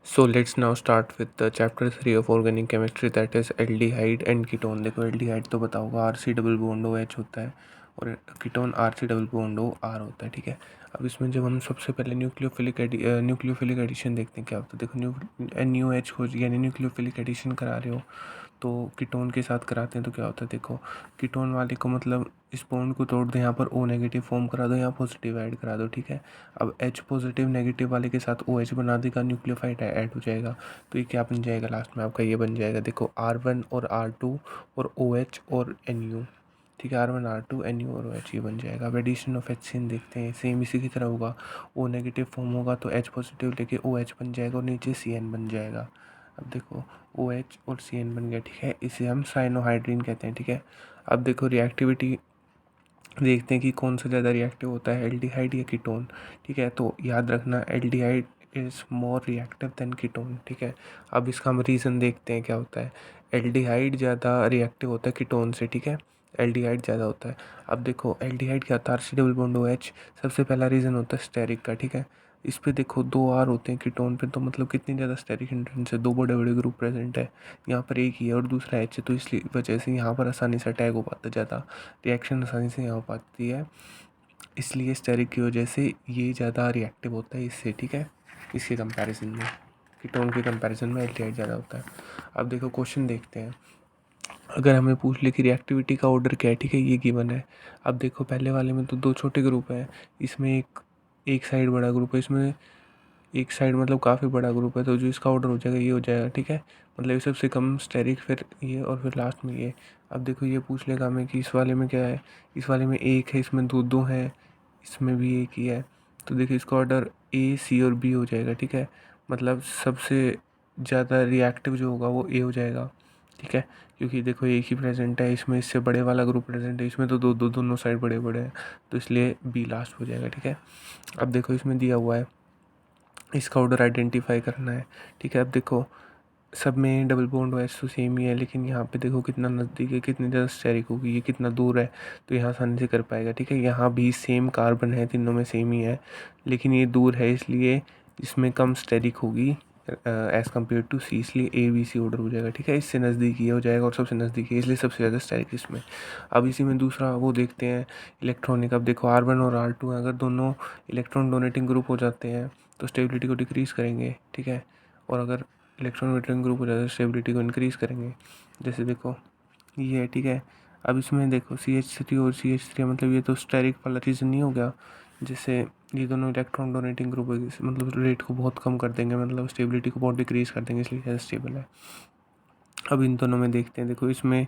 So let's now start with the chapter 3 of organic chemistry, that is aldehyde and ketone। देखो aldehyde तो पता होगा, RC double bond OH होता है और ketone RC double bond OR होता है। ठीक है, अब इसमें जब हम सबसे पहले न्यूक्लियोफिलिक एडिशन देखते हैं क्या होता है। देखो NUH को यानी न्यूक्लियोफिलिक एडिशन करा रहे हो तो कीटोन के साथ कराते हैं तो क्या होता है। देखो कीटोन वाले को मतलब इस बॉन्ड को तोड़ दो, यहाँ पर O नेगेटिव फॉर्म करा दो, यहाँ पॉजिटिव ऐड करा दो। ठीक है, अब H पॉजिटिव नेगेटिव वाले के साथ OH बना देगा, न्यूक्लियोफाइड ऐड हो जाएगा। तो ये क्या बन जाएगा, लास्ट में आपका ये बन जाएगा। देखो R1 और R2 और OH और NU। ठीक है, R1 R2 NU और OH ये बन जाएगा। अब एडिशन ऑफ HCN देखते हैं, सेम इसी की तरह होगा। O नेगेटिव फॉर्म होगा तो H पॉजिटिव लेके OH बन जाएगा और नीचे CN बन जाएगा। अब देखो OH और CN बन गया। ठीक है, इसे हम साइनोहाइड्रिन कहते हैं। ठीक है, अब देखो रिएक्टिविटी देखते हैं कि कौन सा ज़्यादा रिएक्टिव होता है, एल्डिहाइड या कीटोन। ठीक है, तो याद रखना aldehyde is more reactive than ketone. ठीक है, अब इसका हम रीज़न देखते हैं क्या होता है। एल्डिहाइड ज़्यादा रिएक्टिव होता है कीटोन से। ठीक है, एल्डिहाइड ज़्यादा होता है। अब देखो एल्डिहाइड क्या होता है, RC डबल बॉन्ड OH। सबसे पहला रीज़न होता है स्टेरिक का। ठीक है, इस पे देखो 2 R होते हैं कीटोन पे, तो मतलब कितनी ज़्यादा स्टेरिक इंट्रेंस है, 2 बड़े बड़े ग्रुप प्रेजेंट है। यहाँ पर एक ही है और दूसरा H है, तो इसलिए वजह से यहाँ पर आसानी से अटैक हो पाता है, ज़्यादा रिएक्शन आसानी से यहाँ हो पाती है। इसलिए स्टेरिक की वजह से ये ज़्यादा रिएक्टिव होता है इससे। ठीक है, इसके कंपैरिजन में कीटोन के कंपैरिजन में एल्डिहाइड ज़्यादा होता है। अब देखो क्वेश्चन देखते हैं, अगर हमें पूछ ले कि रिएक्टिविटी का ऑर्डर क्या है। ठीक है, ये गिवन है। अब देखो पहले वाले में तो 2 छोटे ग्रुप हैं, इसमें एक साइड बड़ा ग्रुप है, इसमें एक साइड मतलब काफ़ी बड़ा ग्रुप है, तो जो इसका ऑर्डर हो जाएगा ये हो जाएगा। ठीक है, मतलब ये सबसे कम स्टेरिक, फिर ये और फिर लास्ट में ये। अब देखो ये पूछ लेगा हमें कि इस वाले में क्या है, इस वाले में एक है, इसमें दो दो हैं, इसमें भी एक ही है। तो देखो इसका ऑर्डर A, C और B हो जाएगा। ठीक है, मतलब सबसे ज़्यादा रिएक्टिव जो होगा वो A हो जाएगा। ठीक है, क्योंकि देखो एक ही प्रेजेंट है, इसमें इससे बड़े वाला ग्रुप प्रेजेंट है, इसमें तो दोनों साइड बड़े बड़े हैं, तो इसलिए B लास्ट हो जाएगा। ठीक है, अब देखो इसमें दिया हुआ है, इसका ऑर्डर आइडेंटिफाई करना है। ठीक है, अब देखो सब में डबल बॉन्ड OH तो सेम ही है, लेकिन यहाँ पे देखो कितना नज़दीक है, कितनी ज़्यादा स्टेरिक होगी, ये कितना दूर है, तो यहाँ आसानी से कर पाएगा। ठीक है, यहाँ भी सेम कार्बन है, तीनों में सेम ही है, लेकिन ये दूर है इसलिए इसमें कम स्टेरिक होगी एज़ कम्पेयर टू C, इसलिए ABC ऑर्डर हो जाएगा। ठीक है, इससे नज़दीकी हो जाएगा और सबसे नज़दीकी है, इसलिए सबसे ज़्यादा स्टेरिक इसमें। अब इसी में दूसरा वो देखते हैं इलेक्ट्रॉनिक। अब देखो R1 और R2 अगर दोनों इलेक्ट्रॉन डोनेटिंग ग्रुप हो जाते हैं तो स्टेबिलिटी को डिक्रीज़ करेंगे। ठीक है, और अगर इलेक्ट्रॉन विटरिंग ग्रुप हो जाता है स्टेबिलिटी को इंक्रीज़ करेंगे। जैसे देखो ये है। ठीक है, अब इसमें देखो CH3 और CH3 मतलब ये तो स्टेरिक वाला रीज़न नहीं हो गया। जैसे ये दोनों इलेक्ट्रॉन डोनेटिंग ग्रुप है, मतलब रेट को बहुत कम कर देंगे, मतलब स्टेबिलिटी को बहुत डिक्रीज़ कर देंगे, इसलिए ज़्यादा स्टेबल है। अब इन दोनों में देखते हैं, देखो इसमें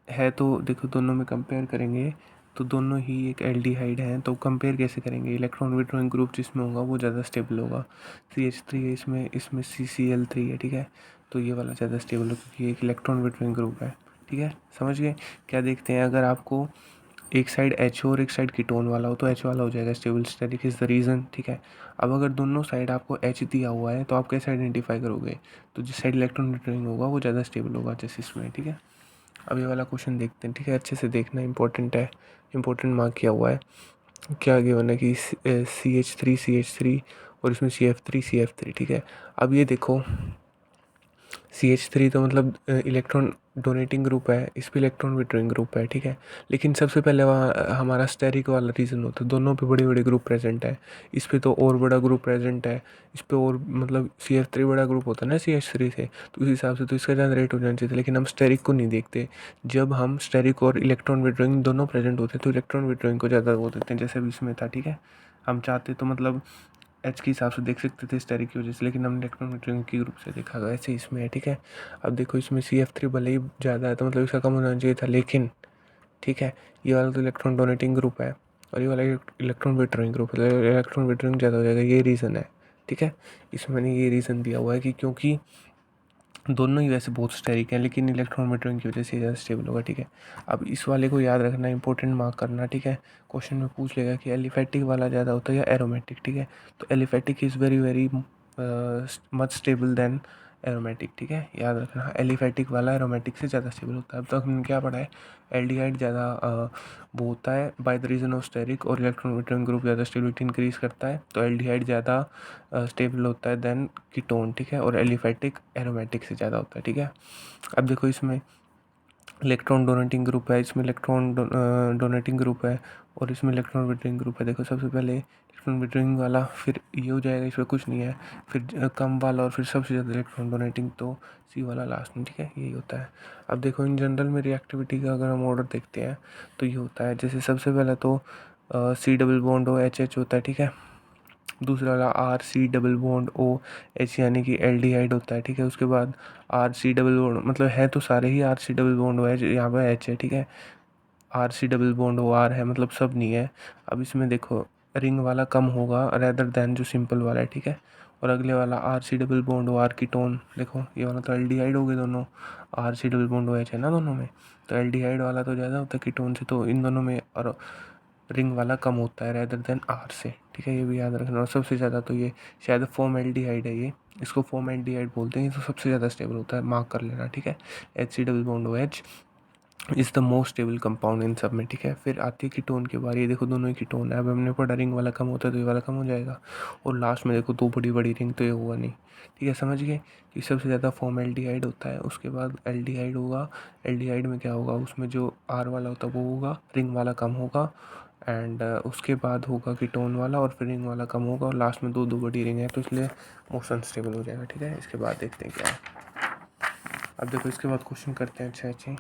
है तो देखो दोनों में कंपेयर करेंगे तो दोनों ही एक एल्डिहाइड हैं, तो कंपेयर कैसे करेंगे। इलेक्ट्रॉन विड्रॉइंग ग्रुप जिसमें होगा वो ज़्यादा स्टेबल होगा। CH3 है, इसमें CCl3 है। ठीक है, तो ये वाला ज़्यादा स्टेबल होगा क्योंकि एक इलेक्ट्रॉन विड्रॉइंग ग्रुप है। ठीक है, समझ गए। क्या देखते हैं, अगर आपको एक साइड H हो और एक साइड कीटोन वाला हो तो H वाला हो जाएगा stable, steric is the reason. ठीक है, अब अगर दोनों साइड आपको H दिया हुआ है तो आप कैसे आइडेंटिफाई करोगे, तो जिस साइड इलेक्ट्रॉन विड्रॉइंग होगा वो ज़्यादा स्टेबल होगा, जैसे इसमें। ठीक है, अब ये वाला क्वेश्चन देखते हैं। ठीक है, अच्छे से देखना, इंपॉर्टेंट है, इंपॉर्टेंट मार्क किया हुआ है। क्या गिवन है कि CH3 और इसमें CF3। ठीक है, अब ये देखो CH3 तो मतलब इलेक्ट्रॉन डोनेटिंग ग्रुप है, इस पे इलेक्ट्रॉन विड्रॉइंग ग्रुप है। ठीक है, लेकिन सबसे पहले वहाँ हमारा स्टेरिक वाला रीज़न होता है, दोनों पे बड़े बड़े ग्रुप प्रेजेंट है। इस पे तो और बड़ा ग्रुप प्रेजेंट है, इस पे और मतलब CF3 बड़ा ग्रुप होता है ना CH3 से, तो उस हिसाब से तो इसका ज़्यादा रेट हो जाना चाहिए था, लेकिन हम स्टेरिक को नहीं देखते। जब हम स्टेरिक और इलेक्ट्रॉन विड्रॉइंग दोनों प्रेजेंट होते हैं तो इलेक्ट्रॉन विड्रॉइंग को ज़्यादा वो देते हैं, जैसे अभी इसमें था। ठीक है, हम चाहते तो मतलब H के हिसाब से देख सकते थे स्टेरिक की वजह से, लेकिन हमने इलेक्ट्रॉन विड्रॉइंग की ग्रुप से देखा गया, ऐसे इसमें है। ठीक है, अब देखो इसमें CF3 भले ही ज़्यादा है तो मतलब इसका कम होना चाहिए था, लेकिन ठीक है ये वाला तो इलेक्ट्रॉन डोनेटिंग ग्रुप है और ये वाला इलेक्ट्रॉन विड्रॉइंग ग्रुप है, इलेक्ट्रॉन विड्रॉइंग ज़्यादा हो जाएगा, ये रीज़न है। ठीक है, इसमें मैंने ये रीज़न दिया हुआ है कि क्योंकि दोनों ही वैसे बहुत स्टेरिक हैं, लेकिन इलेक्ट्रॉन विड्रॉइंग की वजह से ज़्यादा स्टेबल होगा। ठीक है, अब इस वाले को याद रखना, इंपॉर्टेंट मार्क करना। ठीक है, क्वेश्चन में पूछ लेगा कि एलिफेटिक वाला ज़्यादा होता है या एरोमेटिक। ठीक है, तो aliphatic is very very much stable then aromatic, ठीक है, याद रखना। एलिफेटिक वाला एरोमेटिक से ज़्यादा स्टेबल होता है। अब तक हमने क्या पढ़ा है, एल्डिहाइड ज़्यादा वो होता है by the reason of steric, और इलेक्ट्रॉन विटर्न ग्रुप ज़्यादा स्टेबिलिटी इंक्रीज करता है, तो एल्डिहाइड ज़्यादा स्टेबल होता है देन कीटोन, ठीक है, और एलिफेटिक एरोमेटिक से ज़्यादा होता है, ठीक है। अब देखो इसमें इलेक्ट्रॉन डोनेटिंग ग्रुप है, इसमें इलेक्ट्रॉन डोनेटिंग ग्रुप है, और इसमें इलेक्ट्रॉन विटरिंग ग्रुप है। देखो सबसे पहले इलेक्ट्रॉन विटरिंग वाला, फिर ये हो जाएगा, इसमें कुछ नहीं है, फिर कम वाला, और फिर सबसे ज़्यादा इलेक्ट्रॉन डोनेटिंग तो सी वाला लास्ट में, ठीक है, यही होता है। अब देखो इन जनरल में रिएक्टिविटी का अगर हम ऑर्डर देखते हैं तो ये होता है, जैसे सबसे पहले तो C double bond O H H होता है, ठीक है। दूसरा वाला R C double bond O H यानी कि एल्डिहाइड होता है, ठीक है। उसके बाद आर सी डबल बॉन्ड, मतलब है तो सारे ही R C double bond O H, यहाँ पर एच है, ठीक है। R C double bond O R है, मतलब सब नहीं है। अब इसमें देखो रिंग वाला कम होगा रेदर देन जो सिंपल वाला है, ठीक है। और अगले वाला R C double bond O R ketone, देखो ये वाला तो एल्डिहाइड हो गए दोनों, R C double bond O H है ना दोनों में, तो एल्डिहाइड वाला तो ज़्यादा होता है कीटोन से, तो इन दोनों में और रिंग वाला कम होता है रेदर देन आर से, ठीक है, ये भी याद रखना। और सबसे ज़्यादा तो ये शायद फॉर्मेल्डिहाइड है, ये इसको फॉर्मेल्डिहाइड बोलते हैं, ये तो सबसे ज़्यादा स्टेबल होता है, मार्क कर लेना, ठीक है। H C double bond O H is the most stable compound इन सब में, ठीक है। फिर आती है कीटोन के बारे, ये देखो दोनों ही कीटोन है। अब हमने पढ़ा रिंग वाला कम होता है तो ये वाला कम हो जाएगा, और लास्ट में देखो दो बड़ी बड़ी रिंग, तो ये होगा नहीं, ठीक है, समझ गए कि सबसे ज़्यादा फॉर्मेल्डिहाइड होता है, उसके बाद एल्डिहाइड होगा। एल्डिहाइड में क्या होगा, उसमें जो आर वाला होता है वो होगा, रिंग वाला कम होगा, एंड उसके बाद होगा कीटोन वाला, और फिर रिंग वाला कम होगा, और लास्ट में दो दो बड़ी रिंग है, तो इसलिए मोस्ट अनस्टेबल हो जाएगा, ठीक है। इसके बाद देखते हैं क्या है। अब देखो इसके बाद क्वेश्चन करते हैं अच्छे अच्छे।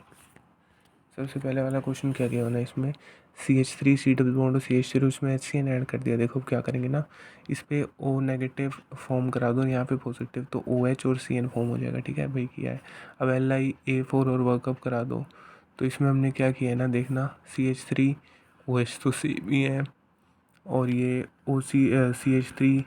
सबसे पहले वाला क्वेश्चन क्या दिया मैंने, इसमें CH3 सी डबल बॉन्ड और CH3 उसमें HCN ऐड कर दिया। देखो अब क्या करेंगे ना, इस पर O नेगेटिव फॉर्म करा दो, यहाँ पे पॉजिटिव, तो OH और CN फॉर्म हो जाएगा, ठीक है भाई, किया है। अब LiA4 और वर्कअप करा दो, तो इसमें हमने क्या किया है ना, देखना CH3 OH तो सेम ही है, और ये CH3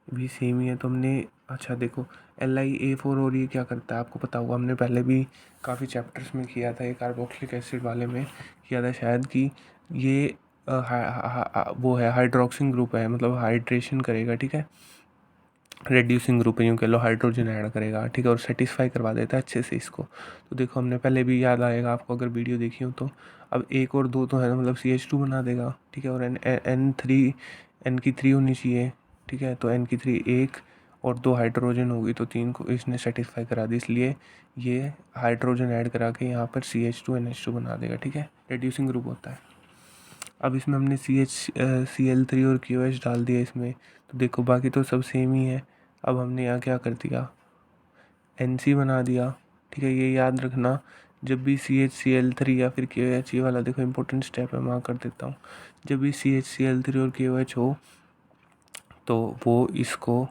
भी सेम ही है, तो हमने अच्छा देखो LiA4, और ये क्या करता है आपको पता होगा, हमने पहले भी काफ़ी चैप्टर्स में किया था, ये कार्बोक्सिलिक एसिड वाले में किया था शायद, कि ये वो है हाइड्रोक्सिन ग्रुप है, मतलब हाइड्रेशन करेगा, ठीक है, रेड्यूसिंग ग्रुप है, यूँ कह लो, हाइड्रोजन ऐड करेगा, ठीक है, और सेटिस्फाई करवा देता है अच्छे से इसको। तो देखो हमने पहले भी, याद आएगा आपको अगर वीडियो देखी हो तो। अब एक और दो तो है ना, मतलब CH2 बना देगा, ठीक है, और N3 N की 3 होनी चाहिए, ठीक है, तो N की 3 एक और दो हाइड्रोजन होगी, तो तीन को इसने सेटिस्फाई करा दी, इसलिए ये हाइड्रोजन ऐड करा के यहाँ पर CH2 NH2 बना देगा, ठीक है, रेड्यूसिंग ग्रुप होता है। अब इसमें हमने Cl3 और QH डाल दिया इसमें, तो देखो बाकी तो सब सेम ही है। अब हमने यहाँ क्या कर दिया, NC बना दिया, ठीक है, ये याद रखना, जब भी CHCl3 या फिर KOH, ये वाला देखो इंपॉर्टेंट स्टेप है, मैं कर देता हूँ। जब भी CHCl3 और KOH हो तो वो इसको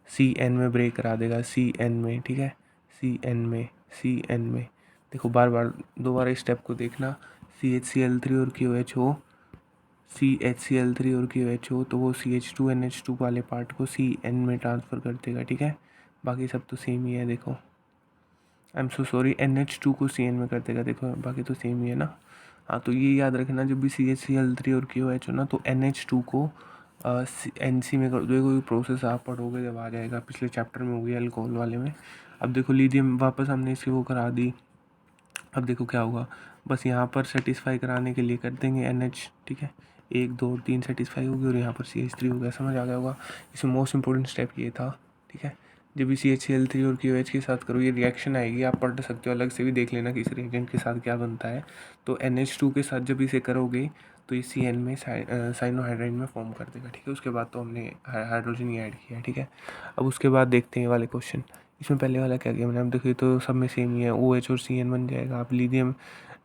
CN में ब्रेक करा देगा, CN में, ठीक है, CN में देखो बार बार दोबारा इस स्टेप को देखना, CHCl3 और KOH हो, CHCl3 और KOH हो, तो वो CH2NH2 वाले पार्ट को CN में ट्रांसफ़र कर देगा, ठीक है, बाकी सब तो सेम ही है। देखो I am so sorry, NH2 को CN में कर देगा, देखो बाकी तो सेम ही है ना। हाँ, तो ये याद रखना, जब भी CHCl3 और KOH हो ना, तो NH2 को NC में कर दो। कोई प्रोसेस आप पढ़ोगे जब आ जाएगा, पिछले चैप्टर में हो गया अल्कोहल वाले में। अब देखो लिथियम वापस हमने इसी वो करा दी। अब देखो क्या होगा, बस यहाँ पर सेटिस्फाई कराने के लिए कर देंगे NH, ठीक है, 1 2 3 सेटिस्फाई होगी, और यहाँ पर CH3 हो गया, समझ आ गया होगा। इसमें मोस्ट इंपॉर्टेंट स्टेप ये था, ठीक है। जब भी CHCl3 और KOH के साथ करो ये रिएक्शन आएगी, आप पढ़ सकते हो, अलग से भी देख लेना कि इस रिएजेंट के साथ क्या बनता है। तो NH2 के साथ जब इसे करोगे तो ये CN में साइनोहाइड्राइड में फॉर्म कर देगा, ठीक है। उसके बाद तो हमने हाइड्रोजन ही ऐड किया है, ठीक है। अब उसके बाद देखते हैं ये वाले क्वेश्चन। इसमें पहले वाला क्या किया मैंने, अब देखिए तो सब में सेम ही है, OH और CN बन जाएगा। आप लिथियम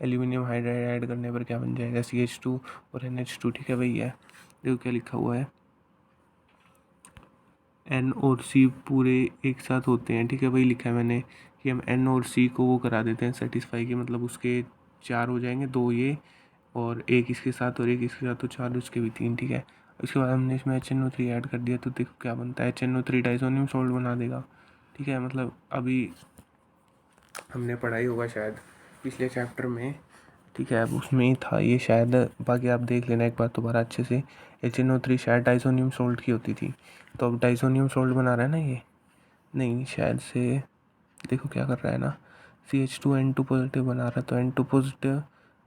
एल्यूमिनियम हाइड्राइड ऐड करने पर क्या बन जाएगा, CH2 और NH2, ठीक है भैया। देखो क्या लिखा हुआ है, N और C पूरे एक साथ होते हैं, ठीक है, वही लिखा है मैंने कि हम N और C को वो करा देते हैं सेटिस्फाई के, मतलब उसके 4 हो जाएंगे, 2 ये और एक इसके साथ और एक इसके साथ, तो 4 उसके भी 3, ठीक है। उसके बाद हमने इसमें HNO3 ऐड कर दिया, तो देखो क्या बनता है, HNO3 डाइसोनियम सॉल्ट बना देगा, ठीक है। मतलब अभी हमने पढ़ाई होगा शायद पिछले चैप्टर में, ठीक है, अब उसमें ही था ये शायद, बाकी आप देख लेना एक बार दोबारा अच्छे से। HNO3 शायद डाइसोनियम सॉल्ट की होती थी, तो अब डाइसोनियम सॉल्ट बना रहा है ना ये, नहीं शायद से, देखो क्या कर रहा है ना, CH2N2 पॉजिटिव बना रहा है, तो N2 पॉजिटिव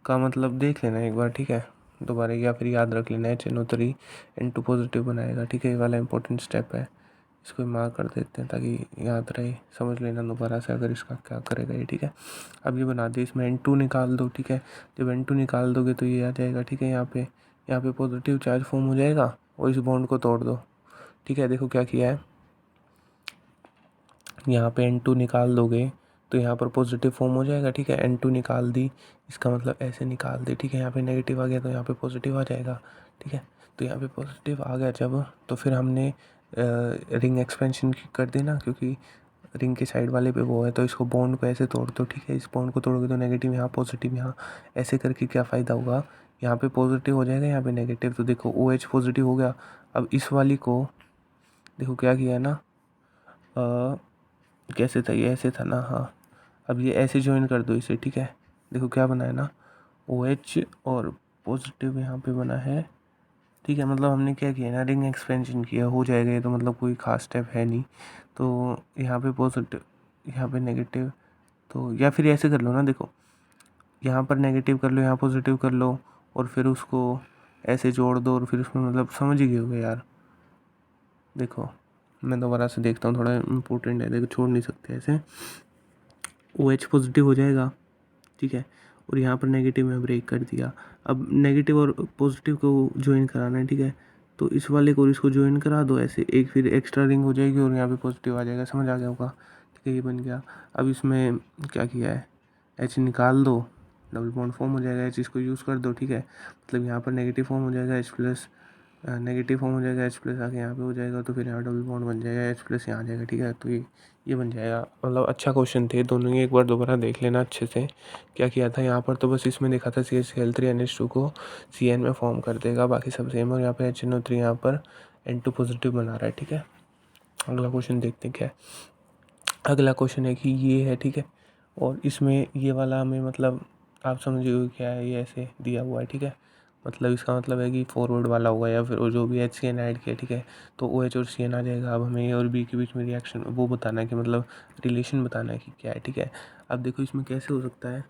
का मतलब देख लेना एक बार, ठीक है, दोबारा, या फिर याद रख लेना HNO3 N2 पॉजिटिव बनाएगा, ठीक है। ये वाला इंपॉर्टेंट स्टेप है, इसको मार्क कर देते हैं ताकि याद रहे, समझ लेना दोबारा से अगर इसका क्या करेगा ये, ठीक है। अब ये बना दे, इसमें N2 निकाल दो, ठीक है। जब N2 निकाल दोगे तो ये आ जाएगा, ठीक है। यहाँ पे पॉजिटिव चार्ज फॉर्म हो जाएगा और इस बॉन्ड को तोड़ दो, ठीक है। देखो क्या किया है, यहाँ पे N2 निकाल दोगे तो यहाँ पर पॉजिटिव फॉर्म हो जाएगा, ठीक है। N2 निकाल दी, इसका मतलब ऐसे निकाल दे, ठीक है। यहाँ पे नेगेटिव आ गया तो यहाँ पे पॉजिटिव आ जाएगा, ठीक है। तो यहाँ पे पॉजिटिव आ गया जब, तो फिर हमने रिंग एक्सपेंशन कर दी ना, क्योंकि रिंग के साइड वाले पे वो है, तो इसको बॉन्ड को ऐसे तोड़ दो, ठीक है। इस बॉन्ड को तोड़ोगे तो नेगेटिव यहाँ, पॉजिटिव यहाँ, ऐसे करके क्या फ़ायदा होगा, यहाँ पे पॉजिटिव हो जाएगा, यहाँ पे नेगेटिव, तो देखो OH पॉजिटिव हो गया। अब इस वाली को देखो क्या किया है ना, कैसे था ये, ऐसे था ना, हाँ। अब ये ऐसे ज्वाइन कर दो इसे, ठीक है। देखो क्या बना है ना, OH और पॉजिटिव यहाँ पे बना है, ठीक है। मतलब हमने क्या किया ना, रिंग एक्सपेंशन किया, हो जाएगा ये तो, मतलब कोई खास स्टेप है नहीं। तो यहाँ पे पॉजिटिव, यहाँ पे नेगेटिव, तो या फिर ऐसे कर लो ना, देखो यहाँ पर नेगेटिव कर लो, यहाँ पॉजिटिव कर लो, और फिर उसको ऐसे जोड़ दो, और फिर उसमें मतलब समझ ही गए होगे यार। देखो मैं दोबारा से देखता हूँ, थोड़ा इम्पोर्टेंट है, देखो छोड़ नहीं सकते ऐसे। OH पॉजिटिव हो जाएगा, ठीक है, और यहाँ पर नेगेटिव में ब्रेक कर दिया। अब नेगेटिव और पॉजिटिव को ज्वाइन कराना है, ठीक है। तो इस वाले को और इसको ज्वाइन करा दो ऐसे, एक फिर एक्स्ट्रा रिंग हो जाएगी और यहाँ पे पॉजिटिव आ जाएगा, समझ आ गया होगा, ठीक है। ये बन गया। अब इसमें क्या किया है, H निकाल दो, डबल बॉन्ड फॉर्म हो जाएगा, H इसको यूज़ कर दो, ठीक है। मतलब यहाँ पर नेगेटिव फॉर्म हो जाएगा, H प्लस नेगेटिव फॉर्म हो जाएगा, H प्लस आके यहाँ पे हो जाएगा, तो फिर यहाँ डबल बॉन्ड बन जाएगा, H प्लस यहाँ आ जाएगा, ठीक है। तो ये बन जाएगा। मतलब अच्छा क्वेश्चन थे दोनों ही, एक बार दोबारा देख लेना अच्छे से क्या किया था। यहाँ पर तो बस इसमें देखा था CH3NH2 को CN में फॉर्म कर देगा, बाकी सब सेम, और यहाँ पे HNO3 यहाँ पर N2 पॉजिटिव बना रहा है, ठीक है। अगला क्वेश्चन देखते हैं क्या है। अगला क्वेश्चन है कि ये है, ठीक है, और इसमें ये वाला हमें मतलब आप समझिए क्या है, ये ऐसे दिया हुआ है, ठीक है। मतलब इसका मतलब है कि फॉरवर्ड वाला होगा, या फिर जो भी HCN ऐड किया, ठीक है, तो OH और CN आ जाएगा। अब हमें A और B के बीच में रिएक्शन वो बताना है कि मतलब रिलेशन बताना है कि क्या है, ठीक है। अब देखो इसमें कैसे हो सकता है,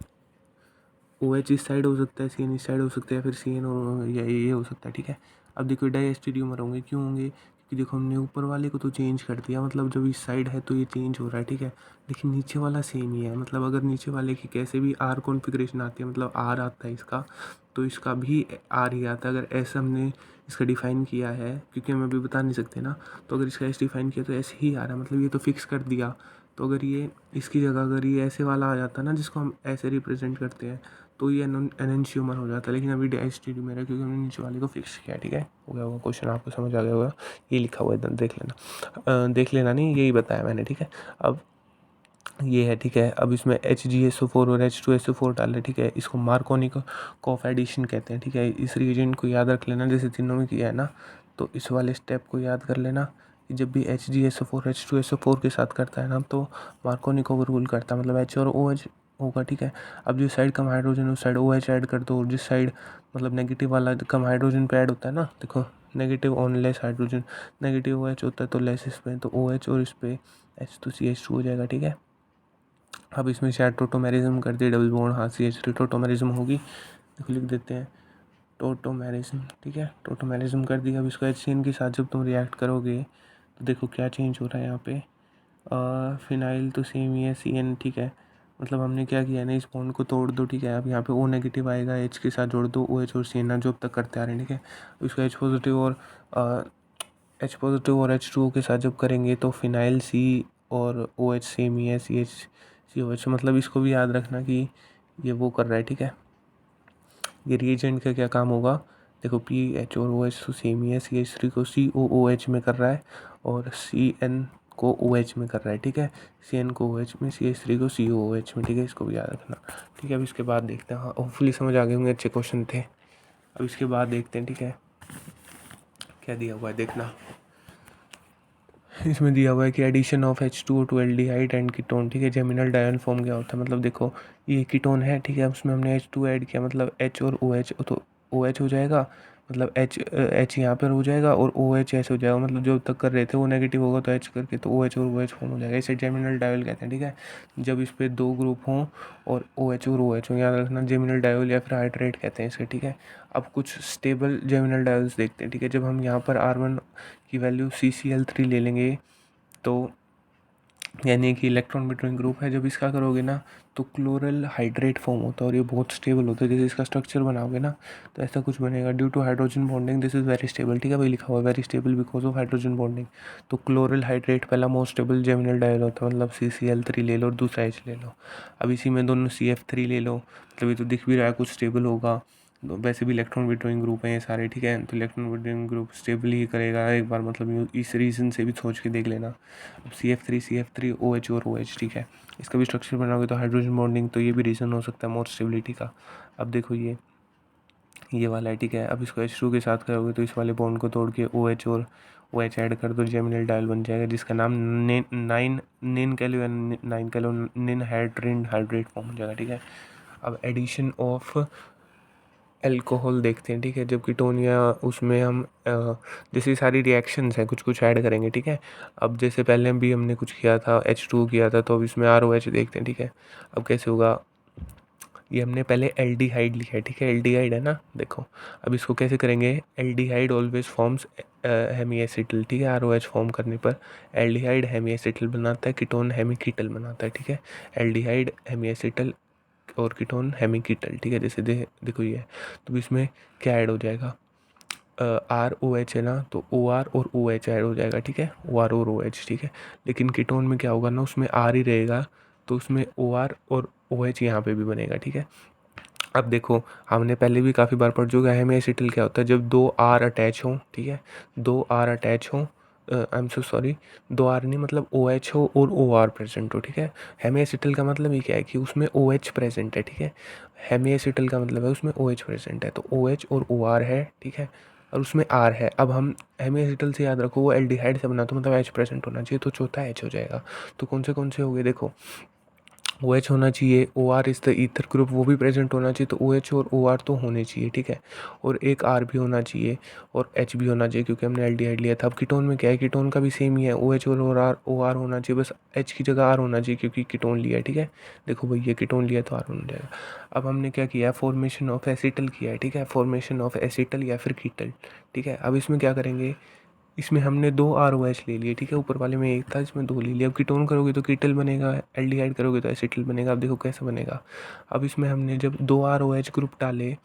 OH इस साइड हो सकता है, CN इस साइड हो सकता है, फिर CN और ये हो सकता है, ठीक है। अब देखो डाइस्टेरियोमर होंगे, क्यों होंगे, क्योंकि देखो हमने ऊपर वाले को तो चेंज कर दिया, मतलब जब इस साइड है तो ये चेंज हो रहा है, ठीक है। लेकिन नीचे वाला सेम ही है, मतलब अगर नीचे वाले की कैसे भी R कॉन्फ़िगरेशन आती है, मतलब R आता है इसका, तो इसका भी R ही आता है। अगर ऐसा हमने इसका डिफ़ाइन किया है, क्योंकि हम अभी बता नहीं सकते ना, तो अगर इसका ऐसे डिफ़ाइन किया तो ऐसे ही आ रहा है, मतलब ये तो फिक्स कर दिया। तो अगर ये इसकी जगह अगर ये ऐसे वाला आ जाता ना, जिसको हम ऐसे रिप्रेजेंट करते हैं, तो ये एनंशियोमर हो जाता है। लेकिन अभी डायस्टेरियोमर है, क्योंकि हमने नीचे वाले को फिक्स किया, ठीक है। हो गया होगा क्वेश्चन, आपको समझ आ गया होगा, ये लिखा हुआ है इधर, देख लेना नहीं, यही बताया मैंने, ठीक है। अब ये है, ठीक है। अब इसमें HgSO4 और H2SO4 डाले, ठीक है। इसको मार्कोनी कॉफ एडिशन कहते हैं, ठीक है। इस रिएजेंट को याद रख लेना, जैसे तीनों में किया है ना, तो इस वाले स्टेप को याद कर लेना कि जब भी HgSO4 H2SO4 के साथ करता है ना, तो मार्कोनी को रूल करता है, मतलब H और OH होगा, ठीक है। अब जिस साइड कम हाइड्रोजन उस साइड OH ऐड कर दो, और जिस साइड मतलब नेगेटिव वाला कम हाइड्रोजन पे ऐड होता है ना, देखो negative on less hydrogen, negative OH होता है तो लेस इस पे, तो OH और इस पे H तो CH2 हो जाएगा, ठीक है। अब इसमें शायद टोटोमेरिज्म कर दिए, डबल बॉन्ड, हाँ CH3 टोटोमेरिज्म होगी, देखो लिख देते हैं टोटोमेरिज्म, ठीक है। टोटोमेरिज्म कर दिया। अब इसको HCN के साथ जब तुम रिएक्ट करोगे तो देखो क्या चेंज हो रहा है यहाँ पे, फिनाइल तो सेम ही है, CN, ठीक है। मतलब हमने क्या किया ना, इस बॉन्ड को तोड़ दो, ठीक है। अब यहाँ पे O नेगेटिव आएगा, H के साथ जोड़ दो, OH और CN जो अब तक करते आ रहे हैं, ठीक है। इसको H पॉजिटिव और H2O के साथ जब करेंगे तो फिनाइल C और OH सेम ही है, CH मतलब इसको भी याद रखना कि ये वो कर रहा है, ठीक है। ये रिएजेंट का क्या काम होगा, देखो PH और OH तो सेम ही है, CH3 को COOH में कर रहा है, और CN को OH में कर रहा है, ठीक है। CN को OH में, CH3 को COOH में, ठीक है। इसको भी याद रखना, ठीक है। अब इसके बाद देखते हैं, हाँ होपफुली समझ आ गए होंगे, अच्छे क्वेश्चन थे। अब इसके बाद देखते हैं, ठीक है, क्या दिया हुआ है देखना। इसमें दिया हुआ है कि addition of H2O to aldehyde and ketone, ठीक है। जेमिनल डायन फॉर्म क्या होता है, मतलब देखो ये कीटोन है, ठीक है। उसमें हमने H2 ऐड किया, मतलब H और OH, तो OH हो जाएगा, मतलब एच यहाँ पर हो जाएगा और ओ एच ऐसे हो जाएगा, मतलब जो तक कर रहे थे वो नेगेटिव होगा तो एच करके तो ओ एच और ओ एच फॉर्म हो जाएगा। इसे जेमिनल डायोल कहते हैं, ठीक है। जब इस पर दो ग्रुप हों और ओ एच और ओ एच हो, याद रखना जेमिनल डायोल या फिर हाइड्रेट कहते हैं इसे, ठीक है। अब कुछ स्टेबल जेमिनल डायोल्स देखते हैं, ठीक है। जब हम यहाँ पर R1 की वैल्यू CCl3 ले लेंगे तो यानी कि इलेक्ट्रॉन बिटवीन ग्रुप है, जब इसका करोगे ना तो क्लोरल हाइड्रेट फॉर्म होता है और ये बहुत स्टेबल होता है। जैसे इसका स्ट्रक्चर बनाओगे ना तो ऐसा कुछ बनेगा, due to hydrogen bonding this is very stable, ठीक है भाई, लिखा हुआ है very stable because of hydrogen bonding. तो क्लोरल हाइड्रेट पहला मोस्ट स्टेबल जेमिनल डायल होता है, मतलब CCl3 ले लो और दूसरा H ले लो। अब इसी में दोनों CF3 ले लो, मतलब ये तो दिख भी रहा है कुछ स्टेबल होगा। तो वैसे भी इलेक्ट्रॉन बिटवीन ग्रुप हैं ये सारे, ठीक है। तो इलेक्ट्रॉन बिटवीन ग्रुप स्टेबल ही करेगा एक बार, मतलब इस रीज़न से भी सोच के देख लेना। अब CF3 OH और OH, ठीक है। इसका भी स्ट्रक्चर बनाओगे तो हाइड्रोजन बॉन्डिंग, तो ये भी रीज़न हो सकता है मोर स्टेबिलिटी का। अब देखो ये वाला है, ठीक है। अब इसको H2 के साथ करोगे तो इस वाले बॉन्ड को तोड़ के OH और OH ऐड कर दो, जेमिनल डायल बन जाएगा जिसका नाम निन कैलो या 9 कैलो निन हाइड्रिन हाइड्रेट फॉर्म हो जाएगा, ठीक है। अब एडिशन ऑफ अल्कोहल देखते हैं, ठीक है। जब कीटोन या उसमें हम जैसे सारी रिएक्शंस हैं कुछ कुछ ऐड करेंगे, ठीक है। अब जैसे पहले भी हमने कुछ किया था H2 किया था, तो अब इसमें ROH देखते हैं, ठीक है। अब कैसे होगा, ये हमने पहले एल्डिहाइड लिखा है, ठीक है। एल्डिहाइड है ना, देखो अब इसको कैसे करेंगे। एल्डिहाइड ऑलवेज फॉर्म्स हेमीएसिटल, ठीक है। ROH फॉर्म करने पर एल्डिहाइड हेमीएसिटल बनाता है, कीटोन हेमीकीटल बनाता है, ठीक है। एल्डिहाइड हेमीएसिटल और कीटोन हेमीकीटल, ठीक है। जैसे देखो ये है, तो इसमें क्या ऐड हो जाएगा, ROH है ना, तो OR और OH ऐड हो जाएगा, ठीक है। OR और OH, ठीक है। लेकिन कीटोन में क्या होगा ना, उसमें R ही रहेगा, तो उसमें OR और OH यहाँ पे भी बनेगा, ठीक है। अब देखो हमने पहले भी काफ़ी बार पढ़ चुका है हेमीएसिटल क्या होता है, जब दो R अटैच हों, ठीक है। दो R अटैच हों, आई एम सो सॉरी, दो R नहीं मतलब OH हो और OR प्रेजेंट हो, ठीक है। हेमीएसिटल का मतलब ये क्या है कि उसमें OH प्रेजेंट है, ठीक है। हेमीएसिटल का मतलब है उसमें OH प्रेजेंट है, तो OH और OR है, ठीक है। और उसमें R है। अब हम हेमीएसिटल से याद रखो वो एल्डिहाइड से बना, तो मतलब H प्रेजेंट होना चाहिए, तो चौथा H हो जाएगा। तो कौन से हो गए देखो, OH होना चाहिए, OR is the ether group वो भी प्रेजेंट होना चाहिए, तो OH और OR तो होने चाहिए, ठीक है। और एक R भी होना चाहिए और H भी होना चाहिए क्योंकि हमने एल्डिहाइड लिया था। अब कीटोन में क्या है, कीटोन का भी सेम ही है, OH और OR होना चाहिए, बस H की जगह R होना चाहिए क्योंकि कीटोन लिया है, ठीक है। देखो भैया कीटोन लिया तो R होना जाएगा। अब हमने क्या किया, फॉर्मेशन ऑफ एसिटल किया है, ठीक है। फॉर्मेशन ऑफ एसिटल या फिर कीटल, ठीक है। अब इसमें क्या करेंगे, इसमें हमने दो ROH ले लिए, ठीक है। ऊपर वाले में एक था, इसमें दो ले लिया। अब कीटोन करोगे तो कीटल बनेगा, एल्डिहाइड करोगे तो एसिटल बनेगा। अब देखो कैसे बनेगा। अब इसमें हमने जब दो ROH ग्रुप डाले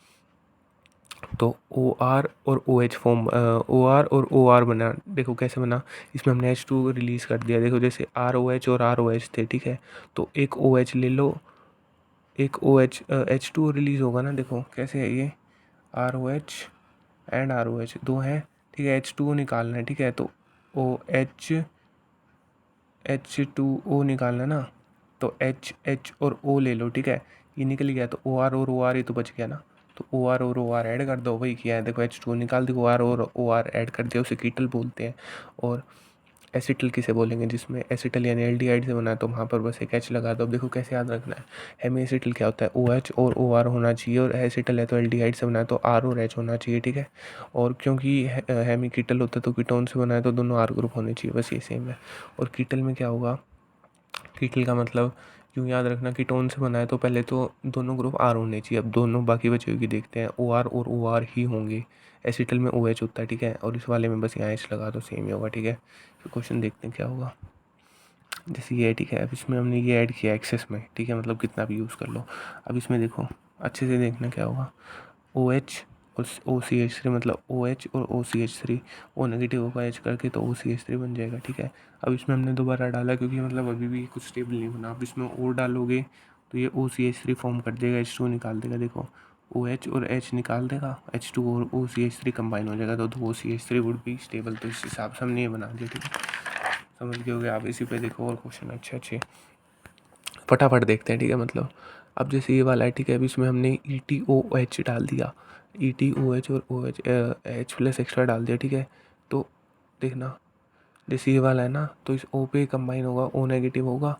तो OR और OH फॉर्म, OR और OR बना, देखो कैसे बना। इसमें हमने H2 रिलीज़ कर दिया, देखो जैसे ROH और ROH थे, ठीक है। तो एक OH ले लो, एक OH H2 रिलीज़ होगा ना, देखो कैसे है ये, ROH एंड ROH दो हैं, ठीक है। H2O निकालना है, ठीक है। तो H2O निकालना ना, तो H और O ले लो, ठीक है। ये निकल गया तो OR और OR ही तो बच गया ना, तो OR और OR ऐड कर दो, वही किया है। देखो H2O निकाल दो, OR और OR ऐड कर दिया, उसे कीटल बोलते हैं। और एसिटल किसे बोलेंगे, जिसमें एसिटल यानी एल्डिहाइड से बना है, तो वहाँ पर बस एक H लगा दो। अब देखो कैसे याद रखना है, हेमी एसिटल क्या होता है, OH और OR होना चाहिए, और एसिटल है तो एल्डिहाइड से बना है तो R और H होना चाहिए, ठीक है। और क्योंकि हेमी कीटल होता है तो कीटोन से बना है तो दोनों R ग्रुप होने चाहिए, बस ये सेम है। और कीटल में क्या होगा, कीटल का मतलब यूँ याद रखना, कीटोन से बना है तो पहले तो दोनों ग्रुप R होने चाहिए। अब दोनों बाकी बचे हुए की देखते हैं, OR और OR ही होंगे। एसिटल में OH होता है, ठीक है। और इस वाले में बस यहाँ H लगा दो, सेम ही होगा, ठीक है। तो क्वेश्चन देखते हैं क्या होगा। जैसे ये है, ठीक है। अब इसमें हमने ये ऐड किया एक्सेस में, ठीक है, मतलब कितना भी यूज़ कर लो। अब इसमें देखो अच्छे से देखना क्या होगा, OH और OCH3, मतलब OH और OCH3, O नेगेटिव होगा H करके तो OCH3 बन जाएगा, ठीक है। अब इसमें हमने दोबारा डाला क्योंकि मतलब अभी भी कुछ स्टेबल नहीं बना। अब इसमें और डालोगे तो ये OCH3 फॉर्म कर देगा, H2 निकाल देगा, देखो OH और H निकाल देगा, H2 और OCH3 कंबाइन हो जाएगा, तो OCH3 वुड बी स्टेबल। तो इस हिसाब से हमने ये बना दिया, ठीक है। समझ गए होगे आप। इसी पे देखो और क्वेश्चन अच्छे अच्छे फटाफट देखते हैं, ठीक है। मतलब अब जैसे ये वाला है, ठीक है। अब इसमें हमने ETOH डाल दिया, ETOH और OH H प्लस एक्स्ट्रा डाल दिया, ठीक है। तो देखना जैसे ये वाला है ना, तो इस O पे कंबाइन होगा, O नेगेटिव होगा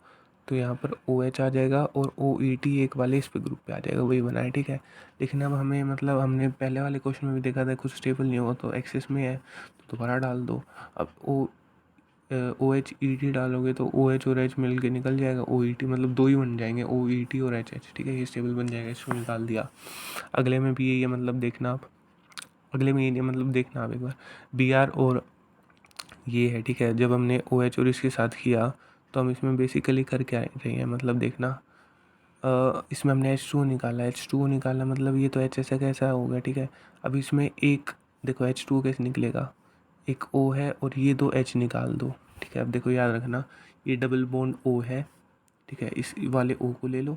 तो यहाँ पर OH आ जाएगा और OET एक वाले इस पे ग्रुप पे आ जाएगा, वही बना है, ठीक है। लेकिन अब हमें मतलब हमने पहले वाले क्वेश्चन में भी देखा था कुछ स्टेबल नहीं होगा तो एक्सेस में है तो दोबारा डाल दो। अब OHET डालोगे तो OH और H मिल के निकल जाएगा, OET मतलब दो ही बन जाएंगे, OET और HH, ठीक है, ये स्टेबल बन जाएगा, इसको निकाल दिया। अगले में भी यही है, मतलब देखना आप, अगले में ये मतलब देखना आप एक बार, BR और ये है, ठीक है। जब हमने OH और इसके साथ किया तो हम इसमें बेसिकली कर क्या रहे हैं, मतलब देखना, इसमें हमने H2O निकाला, H2O निकाला मतलब ये तो H ऐसा कैसा हो गया, ठीक है। अब इसमें एक देखो H2O कैसे निकलेगा, एक O है और ये दो H निकाल दो, ठीक है। अब देखो याद रखना ये डबल बॉन्ड O है, ठीक है, इस वाले O को ले लो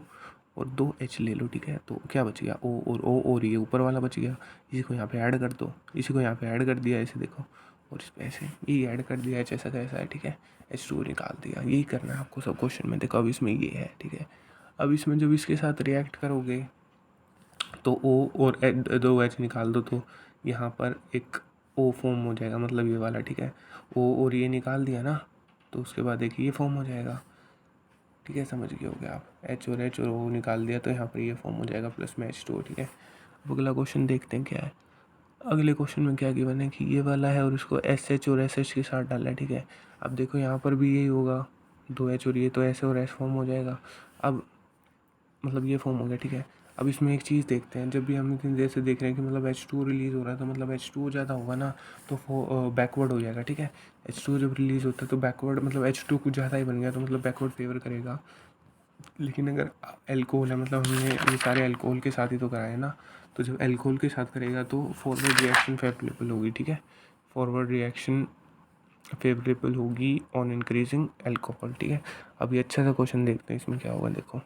और दो H ले लो, ठीक है। तो क्या बच गया, O और O और ये ऊपर वाला बच गया, इसी को यहाँ पे ऐड कर दो, इसी को यहाँ पे ऐड कर दिया ऐसे देखो, और इस पे ऐसे ये ऐड कर दिया, H ऐसा कैसा है, ठीक है, H2O निकाल दिया। यही करना है आपको सब क्वेश्चन में। देखो अब इसमें ये है, ठीक है। अब इसमें जब इसके साथ रिएक्ट करोगे तो O और दो H निकाल दो तो यहाँ पर एक O फॉर्म हो जाएगा, मतलब ये वाला, ठीक है। O और ये निकाल दिया ना तो उसके बाद एक ये फॉर्म हो जाएगा, ठीक है, समझ गए होगे आप। H और H और O निकाल दिया तो यहाँ पर ये फॉर्म हो जाएगा प्लस में H2O, ठीक है। अब अगला क्वेश्चन देखते हैं क्या है। अगले क्वेश्चन में क्या गिवन है कि ये वाला है और इसको SH और SH के साथ डाला है, ठीक है। अब देखो यहाँ पर भी यही होगा, दो H और ये तो S और S फॉर्म हो जाएगा। अब मतलब ये फॉर्म हो गया, ठीक है। अब इसमें एक चीज़ देखते हैं, जब भी हम इतनी देर से देख रहे हैं कि मतलब H2O रिलीज़ हो रहा है तो मतलब H2O ज़्यादा होगा ना तो बैकवर्ड हो जाएगा, ठीक है। H2O जब रिलीज़ होता है तो बैकवर्ड मतलब H2 कुछ ज़्यादा ही बन गया तो मतलब बैकवर्ड फेवर करेगा। लेकिन अगर एल्कोहल है, मतलब हमने ये सारे एल्कोहल के साथ ही तो कराए ना, तो जब एल्कोहल के साथ करेगा तो फॉरवर्ड रिएक्शन फेवरेबल होगी, ठीक है। फॉरवर्ड रिएक्शन फेवरेबल होगी ऑन इंक्रीजिंग एल्कोहल, ठीक है। अभी अच्छा सा क्वेश्चन देखते हैं इसमें क्या होगा। देखो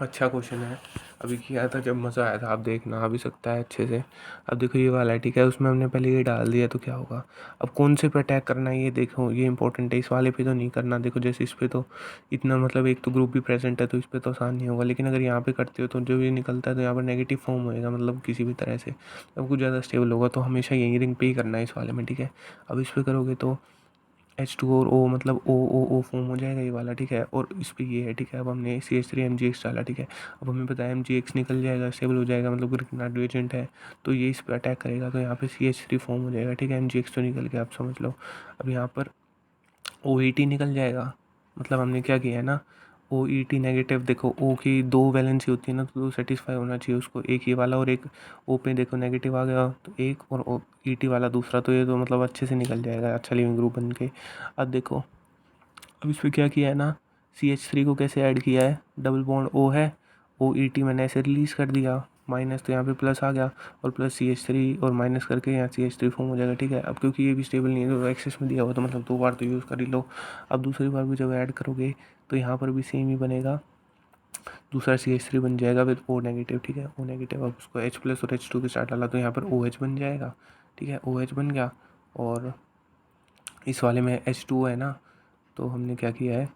अच्छा क्वेश्चन है, अभी किया था जब मज़ा आया था, आप देखना आ भी सकता है अच्छे से। अब देखो ये वाला है, ठीक है, उसमें हमने पहले ये डाल दिया तो क्या होगा। अब कौन से पे अटैक करना है ये देखो, ये इंपॉर्टेंट है, इस वाले पे तो नहीं करना। देखो जैसे इस पे तो इतना मतलब एक तो ग्रुप भी प्रेजेंट है तो इस पे तो आसान नहीं होगा, लेकिन अगर यहाँ पे करते हो तो जो ये निकलता है तो यहाँ पर नेगेटिव फॉर्म होएगा, मतलब किसी भी तरह से अब कुछ ज़्यादा स्टेबल होगा, तो हमेशा यही रिंग पे ही करना है इस वाले में, ठीक है। अब इस पर करोगे तो H2 और O मतलब O फॉर्म हो जाएगा ये वाला, ठीक है। और इस पर ये है, ठीक है। अब हमने CH3 MgX डाला, ठीक है। अब हमें पता है MgX निकल जाएगा, स्टेबल हो जाएगा, मतलब ग्रिग्नार्ड एजेंट है तो ये इस पर अटैक करेगा तो यहाँ पे CH3 फॉर्म हो जाएगा, ठीक है। MgX तो निकल गया, आप समझ लो। अब यहाँ पर OET निकल जाएगा, मतलब हमने क्या किया है ना, OET नेगेटिव, देखो O की दो वैलेंसी होती है ना तो सेटिस्फाई होना चाहिए उसको, एक ये वाला और एक O पे देखो नेगेटिव आ गया तो एक, और OET वाला दूसरा, तो ये तो मतलब अच्छे से निकल जाएगा, अच्छा लिविंग ग्रुप बन के। अब देखो अब इस पर क्या किया है ना, CH3 को कैसे ऐड किया है, डबल बॉन्ड O है, OET मैंने ऐसे रिलीज़ कर दिया, माइनस तो यहाँ पे प्लस आ गया और प्लस CH3 और माइनस करके यहाँ CH3 फॉर्म हो जाएगा, ठीक है। अब क्योंकि ये भी स्टेबल नहीं है तो एक्सेस में दिया हुआ तो मतलब दो बार तो यूज़ कर ही लो। अब दूसरी बार भी जब ऐड करोगे तो यहाँ पर भी सेम ही बनेगा, दूसरा CH3 बन जाएगा विद O नेगेटिव, ठीक है, O नेगेटिव। अब उसको H प्लस और H2 के साथ डाला तो यहाँ पर OH बन जाएगा, ठीक है, OH बन गया। और इस वाले में H2O है ना तो हमने क्या किया है,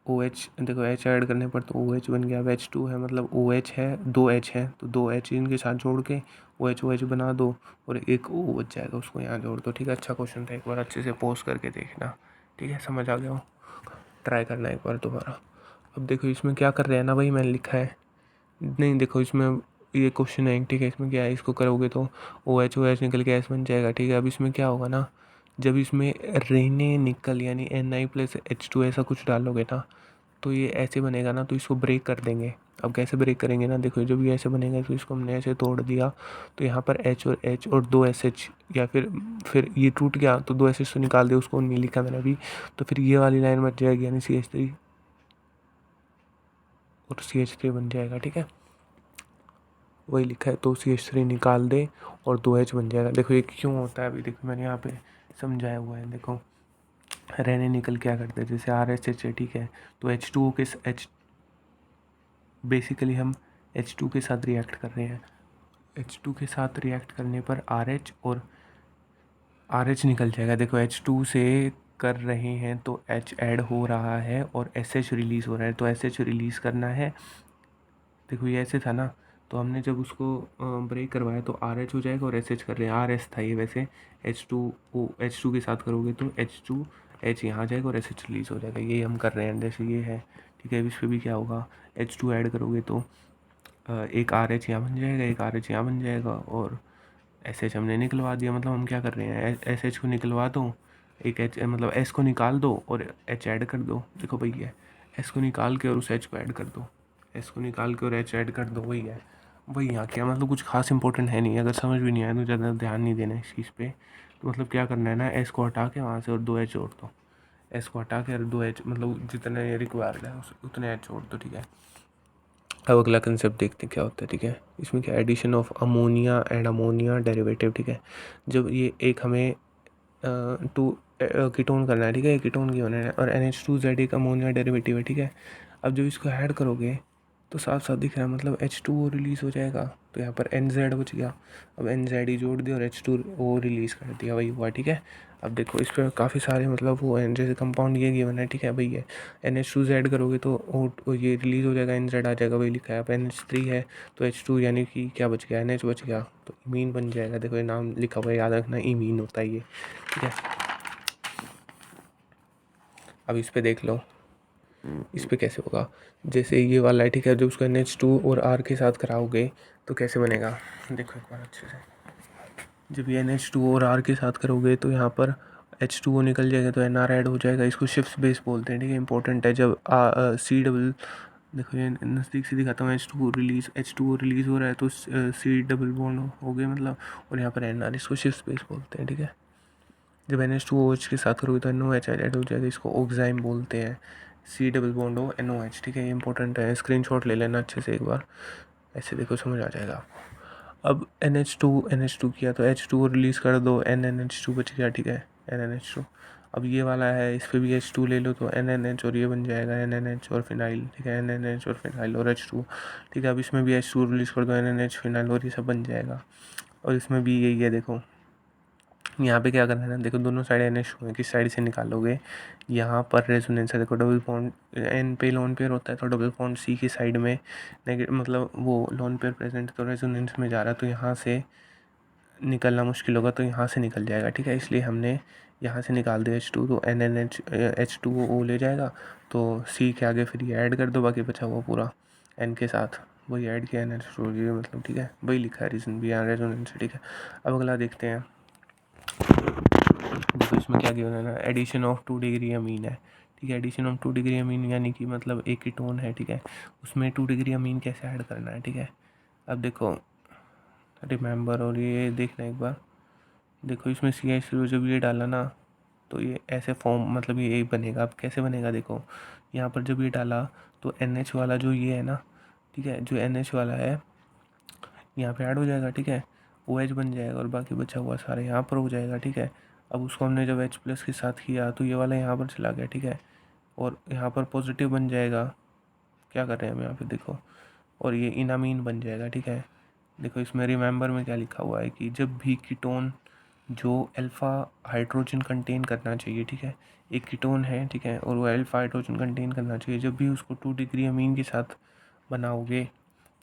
OH देखो H ऐड करने पर तो OH बन गया। अब H2 है मतलब OH है, दो H है तो दो H इनके साथ जोड़ के OH बना दो और एक O बच जाएगा, उसको यहाँ जोड़ दो, ठीक है। अच्छा क्वेश्चन था, एक बार अच्छे से पोस्ट करके देखना, ठीक है, समझ आ गया हो, ट्राई करना एक बार दोबारा। अब देखो इसमें क्या कर रहे हैं ना, वही मैंने लिखा है, नहीं देखो इसमें ये क्वेश्चन है, ठीक है। इसमें क्या है, इसको करोगे तो OH निकल के S बन जाएगा, ठीक है। अब इसमें क्या होगा ना, जब इसमें रेने निकल यानी Ni+H2 ऐसा कुछ डालोगे ना तो ये ऐसे बनेगा ना, तो इसको ब्रेक कर देंगे। अब कैसे ब्रेक करेंगे ना, देखो जब ये ऐसे बनेगा तो इसको हमने ऐसे तोड़ दिया तो यहाँ पर H और दो SH, या फिर ये टूट गया तो दो SH तो निकाल दिया, उसको नहीं लिखा मैंने अभी, तो फिर ये वाली लाइन बच जाएगी यानी CH3 और CH3 बन जाएगा, ठीक है, वही लिखा है। तो CH3 निकाल दे और दो H बन जाएगा। देखो ये क्यों होता है, अभी देखो मैंने यहाँ पे समझाया हुआ है, देखो रहने निकल क्या करते हैं, जैसे RSH है, ठीक है, तो H2O के H बेसिकली हम H2 के साथ रिएक्ट कर रहे हैं, H2 के साथ रिएक्ट करने पर RH और RH निकल जाएगा। देखो H2 से कर रहे हैं तो H ऐड हो रहा है और SH रिलीज़ हो रहा है, तो SH रिलीज़ करना है। देखो ये ऐसे था ना, तो हमने जब उसको ब्रेक करवाया तो RH हो जाएगा और SH कर रहे हैं, RS था ये वैसे, H2 के साथ करोगे तो H2H यहाँ जाएगा और SH रिलीज़ हो जाएगा, ये हम कर रहे हैं, जैसे ये है, ठीक है। इस पर भी क्या होगा, H2 ऐड करोगे तो एक RH यहाँ बन जाएगा, एक RH यहाँ बन जाएगा, और SH हमने निकलवा दिया। मतलब हम क्या कर रहे हैं, SH को निकलवा दो, एक H मतलब S को निकाल दो और H ऐड कर दो। देखो भैया, S को निकाल के और उस H को ऐड कर दो, S को निकाल के और H ऐड कर दो, वही है। वही यहाँ क्या मतलब कुछ खास इंपॉर्टेंट है नहीं। अगर समझ भी नहीं आया तो ज़्यादा ध्यान नहीं देना इस चीज़ पे। तो मतलब क्या करना है ना, S को हटा के वहाँ से और 2 H जोड़ दो, S को हटा के और 2 H मतलब जितने रिक्वायर्ड है उतने H जोड़ दो, ठीक है। अब अगला कंसेप्ट देखते हैं क्या होता है, ठीक है। इसमें क्या, addition of ammonia and ammonia derivative, ठीक है। जब ये एक हमें टू कीटोन करना है, ठीक है, कीटोन की होना है, और NH2Z एक अमोनिया डेरिवेटिव है, ठीक है। अब जब इसको ऐड करोगे तो साफ साफ दिख रहा है, मतलब H2O रिलीज़ हो जाएगा, तो यहाँ पर NZ बच गया। अब NZ ही जोड़ दिया और H2O रिलीज़ कर दिया, वही हुआ, ठीक है। अब देखो इस पर काफ़ी सारे मतलब वो हैं, जैसे कंपाउंड ये गिवन है, ठीक है भाई है। NH2Z करोगे तो ये रिलीज़ हो जाएगा, NZ आ जाएगा, वही लिखा है। अब NH3 है तो H2 यानी कि क्या बच गया, NH बच गया, तो इमीन बन जाएगा। देखो ये नाम लिखा हुआ है, याद रखना, इमीन होता है ये, ठीक है। अब इस पे देख लो, इस पे कैसे होगा। जैसे ये वाला है, ठीक है, जब उसको NH2 और R के साथ कराओगे तो कैसे बनेगा, देखो एक बार अच्छे से। जब ये NH2 और R के साथ करोगे तो यहाँ पर H2O निकल जाएगा तो NR ऐड हो जाएगा। इसको शिफ्ट बेस बोलते हैं, ठीक है, इंपॉर्टेंट है। जब C डबल, देखो ये नज़दीक से दिखाता हूँ, H2O रिलीज़ हो रहा है तो C डबल बॉन्ड हो गया मतलब, और यहाँ पर NR, इसको शिफ्ट बेस बोलते हैं, ठीक है। जब NH2OH के साथ करोगे तो NOH ऐड हो जाएगा, इसको ऑक्साइम बोलते हैं। C डबल बॉन्ड हो NOH, ठीक है, ये इंपॉर्टेंट है, स्क्रीनशॉट ले लेना अच्छे से एक बार, ऐसे देखो समझ आ जाएगा। अब NH2 किया तो H2O रिलीज़ कर दो, NNH2 बच गया, ठीक है, NNH2। अब ये वाला है, इस पर भी H2 ले लो तो NNH, और ये बन जाएगा NNH और फिनाइल, ठीक है, NNH और फिनाइल और H2, ठीक है। अब इसमें भी H2 रिलीज़ कर दो, NNH फिनाइल, और ये सब बन जाएगा। और इसमें भी यही है, देखो यहाँ पे क्या करना है ना, देखो दोनों साइड NH2 है, किस साइड से निकालोगे, यहाँ पर रेजोनेंस है, देखो डबल बॉन्ड N पे लोन पेयर होता है तो डबल बॉन्ड C की साइड में नेगेटिव मतलब वो लोन पेयर प्रेजेंट, तो रेजोनेंस में जा रहा है तो यहाँ से निकलना मुश्किल होगा, तो यहाँ से निकल जाएगा, ठीक है। इसलिए हमने यहाँ से निकाल दिया H2, तो NNH H2O ले जाएगा, तो C के आगे फिर ये ऐड कर दो, बाकी बचा हुआ पूरा N के साथ वही ऐड किया NH2, ये मतलब, ठीक है, वही लिखा है रीज़न भी यहाँ रेजोनेंस, ठीक है। अब अगला देखते हैं, देखो इसमें क्या गिवन है ना, एडिशन ऑफ 2 डिग्री अमीन है, ठीक है। एडिशन ऑफ 2 डिग्री अमीन यानी कि मतलब एक कीटोन है, ठीक है, उसमें 2 डिग्री अमीन कैसे ऐड करना है, ठीक है। अब देखो रिमेंबर, और ये देखना एक बार, देखो इसमें CH3 जब ये डाला ना तो ये ऐसे फॉर्म मतलब ये बनेगा। अब कैसे बनेगा, देखो यहाँ पर जब ये डाला तो NH वाला जो ये है ना, ठीक है, जो NH वाला है यहाँ पे ऐड हो जाएगा, ठीक है, OH बन जाएगा, और बाकी बचा हुआ सारा यहाँ पर हो जाएगा, ठीक है। अब उसको हमने जब H+ के साथ किया तो ये वाला यहाँ पर चला गया, ठीक है, और यहाँ पर पॉजिटिव बन जाएगा। क्या कर रहे हैं हम यहाँ पे, देखो, और ये इनामीन बन जाएगा, ठीक है। देखो इसमें रिमेंबर में क्या लिखा हुआ है कि जब भी कीटोन जो अल्फ़ा हाइड्रोजन कंटेन करना चाहिए, ठीक है, एक कीटोन है, ठीक है, और वो अल्फ़ा हाइड्रोजन कंटेन करना चाहिए, जब भी उसको 2 डिग्री अमीन के साथ बनाओगे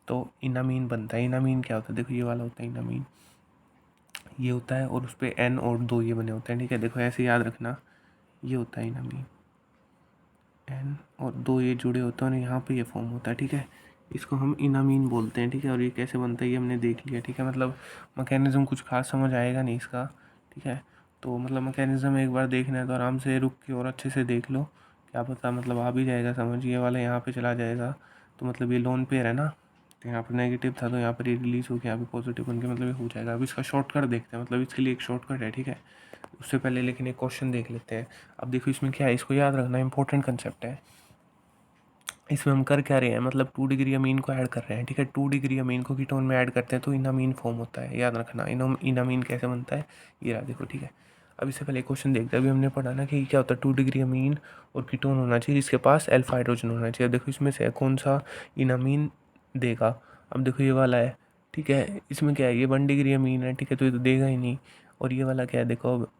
तो इनामीन बनता है। इनामीन क्या होता है, देखो ये वाला होता है इनामीन, ये होता है, और उस पर N और 2 ये बने होते हैं, ठीक है। देखो ऐसे याद रखना, ये होता है इनामीन, N और 2 ये जुड़े होते हैं और यहाँ पे ये फॉर्म होता है, ठीक है। इसको हम इनामीन बोलते हैं, ठीक है। और ये कैसे बनता है ये हमने देख लिया, ठीक है। मतलब मैकेनिज़्म कुछ खास समझ आएगा नहीं इसका, ठीक है। तो मतलब मैकेनिज़्म एक बार देखना है तो आराम से रुक के और अच्छे से देख लो, क्या पता मतलब आ भी जाएगा समझ। ये वाला यहाँ पे चला जाएगा तो मतलब ये लोन पेयर है ना, तो यहाँ पर नेगेटिव था तो यहाँ पर ये रिलीज़ हो गया, यहाँ पे पॉजिटिव बन के मतलब ये हो जाएगा। अब इसका शॉर्टकट देखते हैं, मतलब इसके लिए एक शॉर्टकट है, ठीक है। उससे पहले लेकिन एक क्वेश्चन देख लेते हैं। अब देखो इसमें क्या है, इसको याद रखना, इंपॉर्टेंट कंसेप्ट है। इसमें हम कर क्या रहे हैं, मतलब 2 डिग्री अमीन को ऐड कर रहे हैं, ठीक है। 2 डिग्री अमीन को कीटोन में ऐड करते हैं तो इनामीन फॉर्म होता है, याद रखना। इनामीन कैसे बनता है, ये रहा देखो, ठीक है। अब इससे पहले क्वेश्चन देखते हैं। अभी हमने पढ़ा ना कि क्या होता है, 2 डिग्री अमीन और कीटोन होना चाहिए जिसके पास अल्फा हाइड्रोजन होना चाहिए। देखो इसमें से कौन सा इनामीन देगा। अब देखो ये वाला है, ठीक है, इसमें क्या है, ये 1 डिग्री अमीन है, ठीक है, तो ये तो देगा ही नहीं। और ये वाला क्या है, देखो अब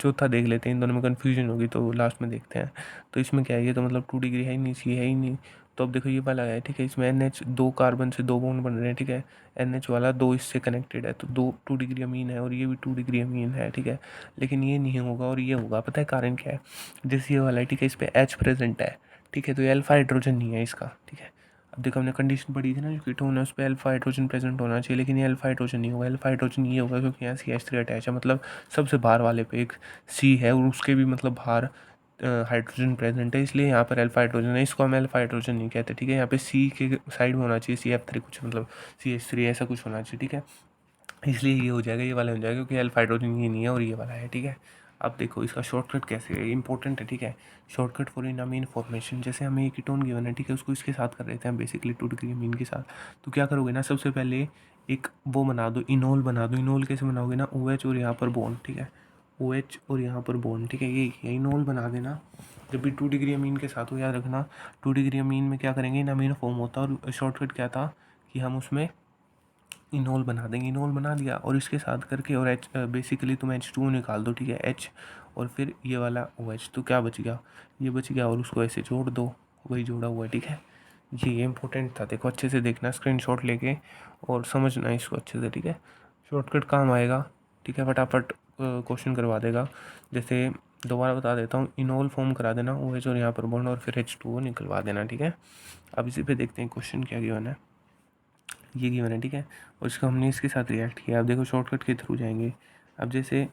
चौथा देख लेते हैं, इन दोनों में कन्फ्यूजन होगी तो लास्ट में देखते हैं। तो इसमें क्या है, ये तो मतलब 2 डिग्री है ही नहीं, सी है ही नहीं। तो अब देखो ये वाला है, ठीक है, इसमें NH 2 कार्बन से 2 बॉन्ड बन रहे हैं, ठीक है। NH वाला 2 इससे कनेक्टेड है तो 2 डिग्री अमीन है, और ये भी 2 डिग्री अमीन है, ठीक है। लेकिन ये नहीं होगा और ये होगा, पता है कारण क्या है, जैसे ये वाला है, ठीक है, इस पर H प्रेजेंट है, ठीक है। तो ये अल्फा हाइड्रोजन नहीं है इसका, ठीक है। अब देखो हमने कंडीशन पढ़ी थी ना, जो कीटोन है उस पर अल्फा हाइड्रोजन प्रेजेंट होना चाहिए, लेकिन ये अल्फा हाइड्रोजन नहीं होगा। अल्फा हाइड्रोजन ये होगा क्योंकि यहाँ CH3 अटैच है, मतलब सबसे बाहर वाले पे एक C है और उसके भी मतलब बाहर हाइड्रोजन प्रेजेंट है, इसलिए यहाँ पर अल्फा हाइड्रोजन है। इसको हम अल्फा हाइड्रोजन नहीं कहते, ठीक है। यहाँ पे C के साइड में होना चाहिए CF3 कुछ, मतलब CH3 ऐसा कुछ होना चाहिए, ठीक है। इसलिए ये हो जाएगा, ये वाला हो जाएगा, क्योंकि अल्फा हाइड्रोजन ये नहीं है और ये वाला है, ठीक है। अब देखो इसका शॉर्टकट कैसे है, इंपॉर्टेंट है, ठीक है। Shortcut for in amine formation, जैसे हमें ये कीटोन गिवन है, ठीक है, उसको इसके साथ कर रहे थे हम बेसिकली 2 डिग्री अमीन के साथ। तो क्या करोगे ना, सबसे पहले एक वो बना दो, इनोल बना दो। इनोल कैसे बनाओगे ना, OH और यहाँ पर बॉन्ड, ठीक है, OH और यहाँ पर बॉन्ड, ठीक है, ये इनोल बना देना। जब भी 2 डिग्री अमीन के साथ हो, याद रखना 2 डिग्री अमीन में क्या करेंगे, इन अमीनो फॉर्म होता है, और शॉर्टकट क्या था कि हम उसमें इनोल बना देंगे। इनोल बना दिया और इसके साथ करके, और बेसिकली तुम H2O निकाल दो, ठीक है, H और फिर ये वाला OH, तो क्या बच गया, ये बच गया, और उसको ऐसे जोड़ दो, वही जोड़ा हुआ है, ठीक है। ये इंपॉर्टेंट था, देखो अच्छे से देखना, स्क्रीनशॉट लेके और समझना इसको अच्छे से, ठीक है। शॉर्टकट काम आएगा, ठीक है, फटाफट क्वेश्चन करवा देगा। जैसे दोबारा बता देता हूँ, इनोल फॉर्म करा देना, OH और यहाँ पर बॉन्ड, और फिर H2O निकलवा देना, ठीक है। अब इसी पे देखते हैं क्वेश्चन क्या गिवन है। ये गिवन है, ठीक है, और इसको हमने इसके साथ रिएक्ट किया। अब देखो शॉर्टकट के थ्रू जाएंगे। अब जैसे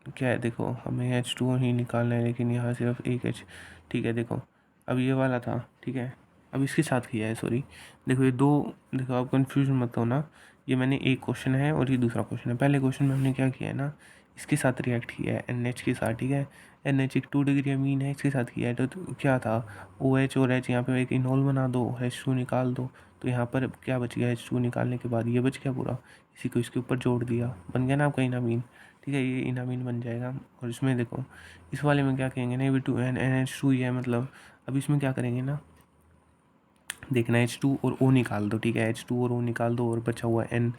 क्या है, देखो हमें H2O ही निकालना है, लेकिन यहाँ सिर्फ एक H, ठीक है। देखो अब ये वाला था, ठीक है, अब इसके साथ किया है, सॉरी। देखो ये दो, देखो आप कन्फ्यूजन मत होना, ये मैंने एक क्वेश्चन है और ये दूसरा क्वेश्चन है। पहले क्वेश्चन में हमने क्या किया है ना, इसके साथ रिएक्ट किया है NH के साथ, ठीक है। NH एक 2 डिग्री अमीन है, इसके साथ किया है, तो क्या था, OH और H, यहाँ पे एक इनोल बना दो, H2 निकाल दो, तो यहाँ पर क्या बच गया, H2 निकालने के बाद ये बच गया पूरा, इसी को इसके ऊपर जोड़ दिया, बन गया ना आपका इनामीन, ठीक है, ये इनामीन बन जाएगा। और इसमें देखो इस वाले में क्या कहेंगे ना, ये भी NH2 ही है, मतलब अब इसमें क्या करेंगे ना, देखना H2 और O निकाल दो, ठीक है, H2 और O निकाल दो, और बचा हुआ N,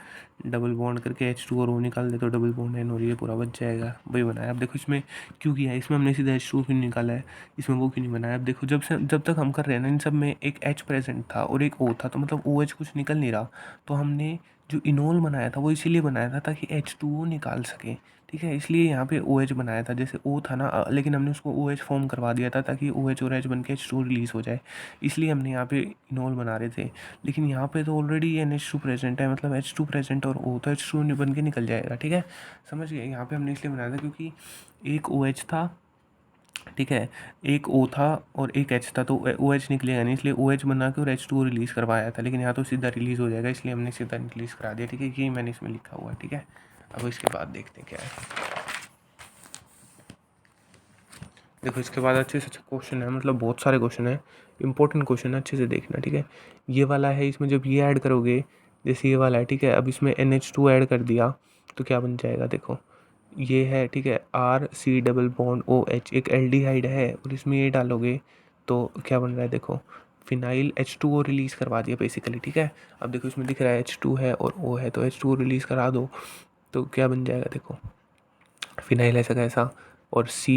डबल बॉन्ड करके H2 और O निकाल दे तो डबल बॉन्ड N, और ये पूरा बच जाएगा, वही बनाया। अब देखो इसमें क्यों किया है, इसमें हमने सीधा H2 क्यों निकाला है, इसमें वो क्यों नहीं बनाया। अब देखो जब तक हम कर रहे हैं ना, इन सब में एक H प्रेजेंट था और एक O था, तो मतलब OH कुछ निकल नहीं रहा, तो हमने जो इनोल बनाया था वो इसीलिए बनाया था ताकि H2O निकाल सके, ठीक है, इसलिए यहाँ पे OH बनाया था। जैसे O था ना, लेकिन हमने उसको OH फॉर्म करवा दिया था ताकि OH और H बन के H2 रिलीज़ हो जाए, इसलिए हमने यहाँ पे इनोल बना रहे थे। लेकिन यहाँ पे तो ऑलरेडी NH2 प्रेजेंट है, मतलब H2 प्रेजेंट और O, तो H2 बन के निकल जाएगा, ठीक है, समझ गए। यहाँ पे हमने इसलिए बनाया था क्योंकि एक OH था, ठीक है, एक O था और एक H था, तो OH निकलेगा नहीं, इसलिए OH बना के और H2 रिलीज़ करवाया था, लेकिन यहाँ तो सीधा रिलीज़ हो जाएगा, इसलिए हमने सीधा रिलीज़ करा दिया, ठीक है, ये मैंने इसमें लिखा हुआ है, ठीक है। अब इसके बाद देखते हैं क्या है। देखो इसके बाद अच्छे से अच्छा क्वेश्चन है, मतलब बहुत सारे क्वेश्चन है, इंपॉर्टेंट क्वेश्चन है, अच्छे से देखना, ठीक है। ये वाला है, इसमें जब ये ऐड करोगे, जैसे ये वाला है, ठीक है, अब इसमें NH2 ऐड कर दिया तो क्या बन जाएगा, देखो ये है, ठीक है, RC डबल बॉन्ड OH, एक एल्डिहाइड है, और इसमें ये डालोगे तो क्या बन रहा है, देखो फिनाइल H2O रिलीज़ करवा दिया बेसिकली, ठीक है। अब देखो इसमें दिख रहा है H2 है और O है, तो H2O रिलीज़ करा दो तो क्या बन जाएगा, देखो फिनाइल ऐसा कैसा, और C,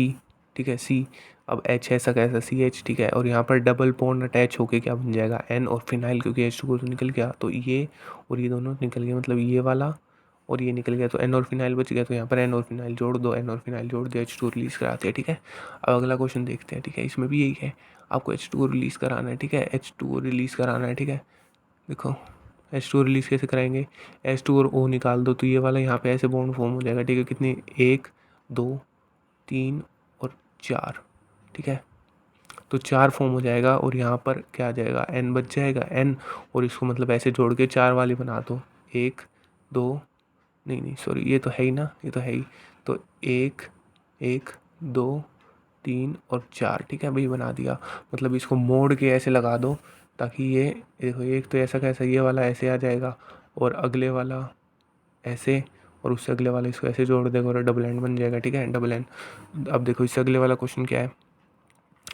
ठीक है, C, अब H ऐसा कैसा CH, ठीक है, और यहाँ पर डबल बॉन्ड अटैच होके क्या बन जाएगा N, और फिनाइल क्योंकि H2O तो निकल गया, तो ये और ये दोनों निकल गए, मतलब ये वाला और ये निकल गया, तो N और फिनाइल बच गया, तो यहाँ पर N और फिनाइल जोड़ दो, N और फिनाइल जोड़ दिया, H2 रिलीज़ कराते हैं, ठीक है। अब अगला क्वेश्चन देखते हैं, ठीक है, इसमें भी यही है, आपको H2 रिलीज़ कराना है, ठीक है, H2 रिलीज़ कराना है, ठीक है। देखो H2 रिलीज़ कैसे कराएंगे, H2 और O निकाल दो, तो ये वाला यहाँ पे ऐसे बॉन्ड फॉर्म हो जाएगा, ठीक है, कितने, 1 2 3 और 4, ठीक है, तो 4 फॉर्म हो जाएगा, और यहाँ पर क्या आ जाएगा, N बच जाएगा, N, और इसको मतलब ऐसे जोड़ के 4 वाली बना दो, 1 2, नहीं नहीं सॉरी, ये तो है ही ना, ये तो है ही, तो 1 1 2 3 और 4, ठीक है, भाई बना दिया। मतलब इसको मोड़ के ऐसे लगा दो ताकि ये देखो, एक तो ऐसा कैसा, ये वाला ऐसे आ जाएगा, और अगले वाला ऐसे, और उससे अगले वाले इसको ऐसे जोड़ देगा और डबल एंड बन जाएगा, ठीक है, डबल एंड। अब देखो इससे अगले वाला क्वेश्चन क्या है,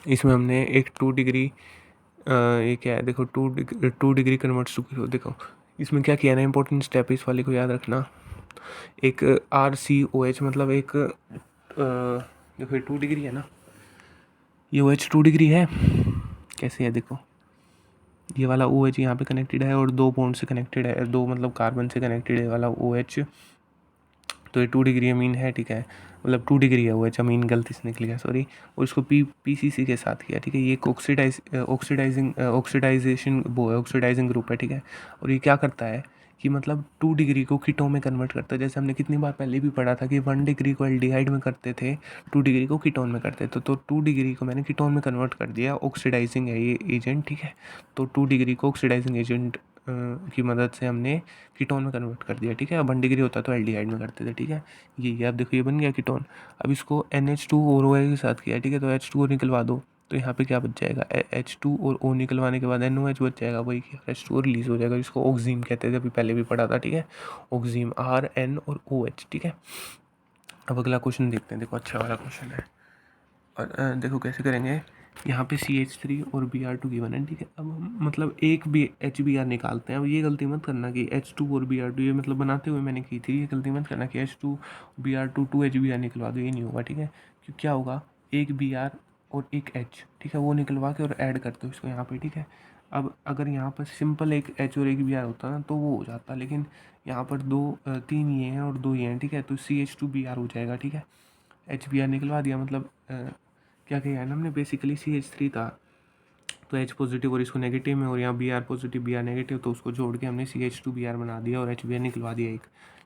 इसमें हमने एक 2 डिग्री, ये क्या है, देखो 2 डिग्री कन्वर्ट्स टू, देखो इसमें क्या किया ना, इंपॉर्टेंट स्टेप इस वाले को याद रखना, एक RCOH, मतलब एक देखो ये 2 डिग्री है ना, ये OH 2 डिग्री है, कैसे है, देखो ये वाला OH यहाँ पे कनेक्टेड है और 2 बॉन्ड से कनेक्टेड है, 2 मतलब कार्बन से कनेक्टेड है वाला OH तो ये 2 डिग्री अमीन है, ठीक है, मतलब 2 डिग्री है वो एच, अमीन गलती से निकल गया, सॉरी। और इसको पीसीसी के साथ किया, ठीक है। ये एक ऑक्सीडाइजेशन वो है, ऑक्सीडाइजिंग ग्रुप है, ठीक है। और ये क्या करता है कि मतलब 2 डिग्री को कीटोन में कन्वर्ट करता है। जैसे हमने कितनी बार पहले भी पढ़ा था कि 1 डिग्री को एल्डिहाइड में करते थे, 2 डिग्री को कीटोन में करते थे। तो 2 डिग्री को मैंने कीटोन में कन्वर्ट कर दिया, ऑक्सीडाइजिंग है ये एजेंट, ठीक है। तो 2 डिग्री को ऑक्सीडाइजिंग एजेंट की मदद से हमने कीटोन में कन्वर्ट कर दिया, ठीक है। अब 1 डिग्री होता तो एल्डिहाइड में करते थे, ठीक है। ये अब देखो ये बन गया कीटोन। अब इसको NH2 और OH के साथ किया, ठीक है। तो H2O निकलवा दो, तो यहाँ पे क्या बच जाएगा, H2 और O निकलवाने के बाद NOH बच जाएगा, वही H2O रिलीज हो जाएगा, जिसको ऑक्सीम कहते थे, अभी पहले भी पढ़ा था, ठीक है। ऑक्सीम RN और OH, ठीक है। अब अगला क्वेश्चन देखते हैं, देखो अच्छा वाला क्वेश्चन है। और देखो कैसे करेंगे, यहाँ पे CH3 और Br2 गिवन है, ठीक है। अब हम मतलब एक भी HBr निकालते हैं। अब ये गलती मत करना कि H2 और Br2, ये मतलब बनाते हुए मैंने की थी, ये गलती मत करना कि H2 Br2 2 HBr निकलवा दो, ये नहीं होगा, ठीक है। क्योंकि क्या होगा, एक Br और एक H, ठीक है, वो निकलवा के और ऐड कर दो इसको यहाँ पे, ठीक है। अब अगर यहाँ पर सिंपल एक H और एक Br होता ना तो वो हो जाता, लेकिन यहाँ पर 3 ये हैं और 2 ये हैं, ठीक है। तो CH2Br हो जाएगा, ठीक है। HBr निकलवा दिया, मतलब क्या किया है ना हमने, बेसिकली CH3 था तो H पॉजिटिव और इसको नेगेटिव में, और यहाँ Br पॉजिटिव Br नेगेटिव, तो उसको जोड़ के हमने CH2Br बना दिया और HBr निकलवा दिया एक,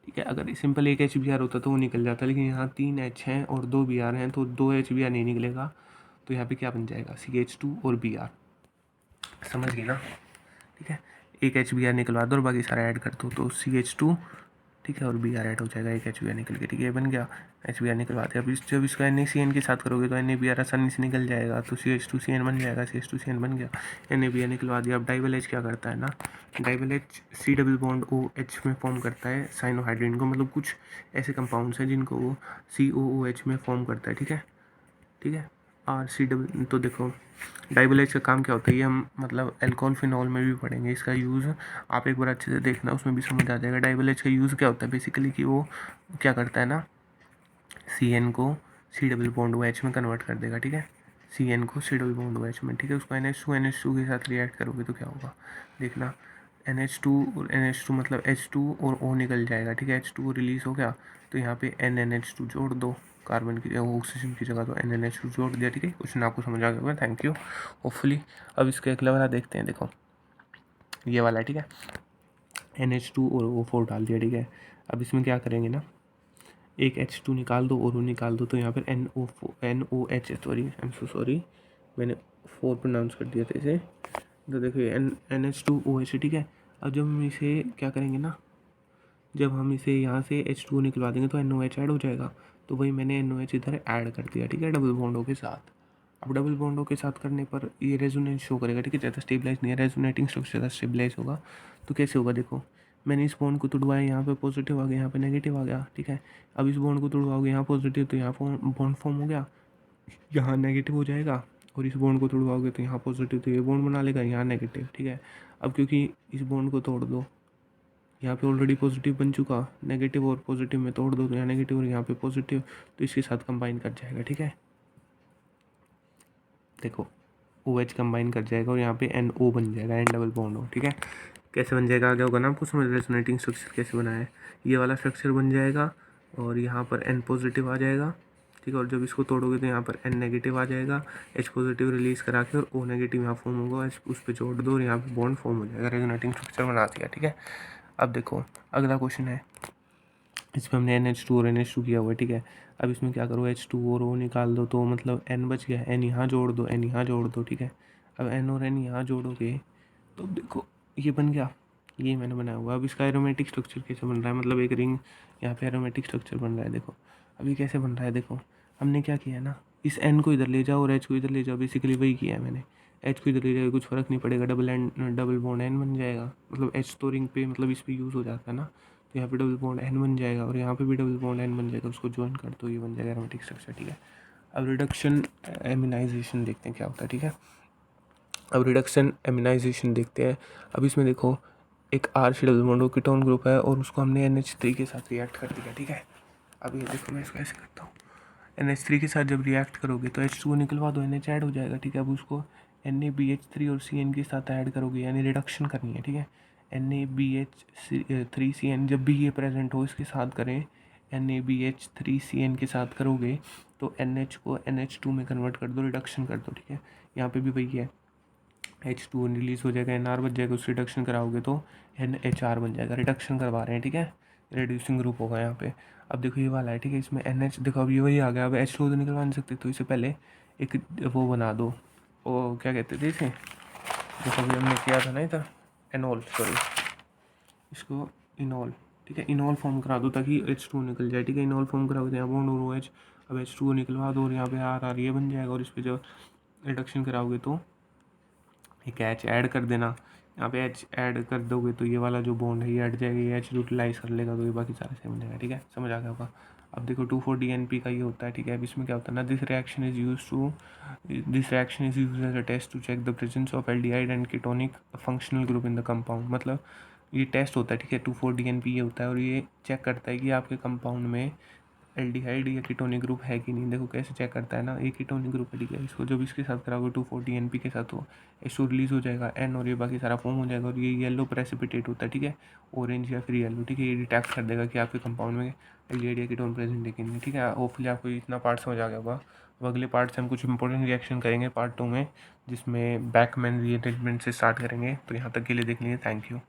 ठीक है। अगर सिंपल एक HBr होता तो वो निकल जाता, लेकिन यहाँ 3 H हैं और 2 Br हैं, तो 2 HBr नहीं निकलेगा। तो यहाँ पे क्या बन जाएगा, CH2 और Br, समझ गए ना, ठीक है। एक HBr निकलवा दो और बाकी सारा ऐड कर दो, तो CH2, ठीक है, और Br ऐड हो जाएगा, एक HBr निकल के, ठीक है, बन गया। HBr निकलवा दिया। अब जब इसका NaCN के साथ करोगे तो NaBr आसानी से निकल जाएगा, तो CH2CN बन जाएगा, CH2CN बन गया, NaBr निकलवा दिया। अब डाइबल H क्या करता है ना, डाइबल H C double bond OH में फॉर्म करता है साइनोहाइड्रिन को, मतलब कुछ ऐसे कंपाउंड्स हैं जिनको वो COOH में फॉर्म करता है, ठीक है, ठीक है। RC डबल, तो देखो डाइबल H का काम क्या होता है, ये हम मतलब एल्कोहल फिनॉल में भी पढ़ेंगे इसका यूज़, आप एक बार अच्छे से देखना, उसमें भी समझ आ जाएगा। डाइबल H का यूज़ क्या होता है बेसिकली, कि वो क्या करता है ना, CN को C डबल बॉन्ड OH में कन्वर्ट कर देगा, ठीक है। CN को C डबल बॉन्ड OH में, ठीक है। उसको NH2 के साथ रिएक्ट करोगे तो क्या होगा, देखना, NH2 और NH2 मतलब H2 और O निकल जाएगा, ठीक है। H2 रिलीज हो गया, तो यहाँ पे NNH2 जोड़ दो, कार्बन की ऑक्सीजन की जगह, तो NNH2 जोड़ दिया, ठीक है। क्वेश्चन आपको समझ आ गया होगा, थैंक यू, होपफुली। अब इसका अगला वाला देखते हैं, देखो ये वाला है, ठीक है। NH2 और O4 डाल दिया, ठीक है। अब इसमें क्या करेंगे ना, एक H2 निकाल दो और O निकाल दो, तो यहाँ पर NOH, sorry I am so sorry, मैंने 4 प्रोनाउंस कर दिया था इसे, तो देखिए NH2OH, ठीक है। अब जब हम इसे क्या करेंगे ना, जब हम इसे यहाँ से H2O निकलवा देंगे तो NOH ऐड हो जाएगा, तो वही मैंने NOH इधर ऐड कर दिया, ठीक है, डबल बॉन्डों के साथ। अब डबल बॉन्डों के साथ करने पर ये रेजोनेंस शो करेगा, ठीक है, ज़्यादा स्टेबलाइज नहीं है, रेजोनेटिंग स्ट्रक्चर ज़्यादा स्टेबलाइज होगा। तो कैसे होगा, देखो मैंने इस बॉन्ड को तोड़वाया, यहाँ पे पॉजिटिव आ गया, यहाँ पे नेगेटिव आ गया, ठीक है। अब इस बॉन्ड को तोड़वाओगे, यहाँ पॉजिटिव, तो यहाँ बॉन्ड फॉर्म हो गया, यहाँ नेगेटिव हो जाएगा, और इस बॉन्ड को तोड़वाओगे तो यहाँ पॉजिटिव, तो ये बॉन्ड बना लेगा, यहाँ नेगेटिव, ठीक है। अब क्योंकि इस बॉन्ड को तोड़ दो, यहाँ पे ऑलरेडी पॉजिटिव बन चुका, नेगेटिव और पॉजिटिव में तोड़ दो तो यहाँ नेगेटिव और यहाँ पे पॉजिटिव, तो इसके साथ कंबाइन कर जाएगा, ठीक है। देखो OH कंबाइन कर जाएगा और यहाँ पे NO बन जाएगा, N डबल बॉन्ड हो, ठीक है। कैसे बन जाएगा आगे होगा ना आपको समझ, रेजोनेटिंग स्ट्रक्चर कैसे बना है, ये वाला स्ट्रक्चर बन जाएगा, और यहाँ पर N पॉजिटिव आ जाएगा, ठीक है। और जब इसको तोड़ोगे तो यहाँ पर N नेगेटिव आ जाएगा, H पॉजिटिव रिलीज करा के, और O नेगेटिव यहाँ फॉर्म होगा, उस पर जोड़ दो और यहाँ पे बॉन्ड फॉर्म हो जाएगा, रेजोनेटिंग स्ट्रक्चर बना दिया, ठीक है। अब देखो अगला क्वेश्चन है, इसमें हमने NH2 और NH2 किया हुआ है, ठीक है। अब इसमें क्या करो, H2 और O निकाल दो, तो मतलब N बच गया, N यहाँ जोड़ दो, N यहाँ जोड़ दो, ठीक है। अब N और N यहाँ जोड़ोगे तो देखो ये बन गया, ये मैंने बनाया हुआ। अब इसका एरोमेटिक स्ट्रक्चर कैसे बन रहा है, मतलब एक रिंग यहाँ पे एरोमेटिक स्ट्रक्चर बन रहा है, देखो अभी कैसे बन रहा है, देखो हमने क्या किया है ना, इस N को इधर ले जाओ और H को इधर ले जाओ, बेसिकली वही किया है मैंने। H को इधर ले जाओ, कुछ फ़र्क नहीं पड़ेगा, डबल बॉन्ड N बन जाएगा, मतलब H तो रिंग पे मतलब इस पर यूज़ हो जाता है ना, तो यहाँ पे डबल बॉन्ड N बन जाएगा, और यहाँ पे भी डबल बॉन्ड N बन जाएगा, उसको ज्वाइन कर दो, ये बन जाएगा एरोमेटिक स्ट्रक्चर, ठीक है। अब रिडक्शन एमिनाइजेशन देखते हैं क्या होता है, ठीक है। अब रिडक्शन एमिनाइजेशन देखते हैं। अब इसमें देखो एक RC double bond ketone group है और उसको हमने NH3 के साथ रिएक्ट कर दिया, ठीक है। अब ये देखो मैं इसको ऐसे करता हूँ, NH3 के साथ जब रिएक्ट करोगे तो H2O निकलवा दो, NH ऐड हो जाएगा, ठीक है। अब उसको NaBH3 और CN के साथ ऐड करोगे, यानी रिडक्शन करनी है, ठीक है। NaBH3CN जब भी ये प्रेजेंट हो इसके साथ करें NaBH3CN के साथ करोगे तो NH को NH2 में कन्वर्ट कर दो, रिडक्शन कर दो, ठीक है। यहाँ पे भी वही है, H2 रिलीज़ हो जाएगा, NR बच जाएगा, उस रिडक्शन कराओगे तो NHR बन जाएगा। रिडक्शन करवा रहे हैं, ठीक है, रिड्यूसिंग ग्रुप होगा यहाँ पे। अब देखो ये वाला है, ठीक है, इसमें NH देखो अब ये वही आ गया। अब H2 तो निकलवा नहीं सकते, तो इससे पहले एक वो बना दो, वो क्या कहते थे इसे, देखो अभी हमने किया था ना इधर, एनॉल, सॉरी, इसको इनॉल, ठीक है, इनॉल फॉर्म करा दो ताकि H2 निकल जाए, ठीक है। इनॉल फॉर्म करा दो, यहाँ बॉन्ड और OH, अब H2 निकलवा दो और यहाँ पे R ये बन जाएगा, और इस पर जब रिडक्शन कराओगे तो एक H ऐड कर देना, यहाँ पे H ऐड कर दोगे तो ये वाला जो बॉन्ड है ये हट जाएगा, ये H यूटिलाइज कर लेगा, तो ये बाकी सारा सेम बनेगा, ठीक है, समझ आ गया होगा। अब देखो 2,4-DNP का ये होता है, ठीक है। अब इसमें क्या होता है ना, this reaction is use as a test to check the presence of aldehyde and ketonic functional group in the compound. मतलब ये टेस्ट होता है, ठीक है, 2,4-DNP ये होता है, और ये चेक करता है कि आपके कंपाउंड में एल्डिहाइड या कीटोनिक ग्रुप है कि नहीं। देखो कैसे चेक करता है ना, ये कीटोनिक ग्रुप है, ठीक है, इसको जब इसके साथ कराओगे 2,4-DNP के साथ, तो H2 रिलीज़ हो जाएगा, N और ये बाकी सारा फॉर्म हो जाएगा, और ये येलो प्रेसिपिटेट होता है, ठीक है, ऑरेंज या फिर येलो, ठीक है। ये डिटेक्ट कर देगा कि आपके कंपाउंड में एल्डिहाइड या कीटोन प्रेजेंट है कि नहीं, ठीक है। होपफुली आपको इतना पार्ट समझ आ गया होगा। अब अगले पार्ट से हम कुछ इंपॉर्टेंट रिएक्शन करेंगे पार्ट 2 में, जिसमें बैकमैन रीअरेंजमेंट से स्टार्ट करेंगे। तो यहाँ तक के लिए देखने के लिए थैंक यू।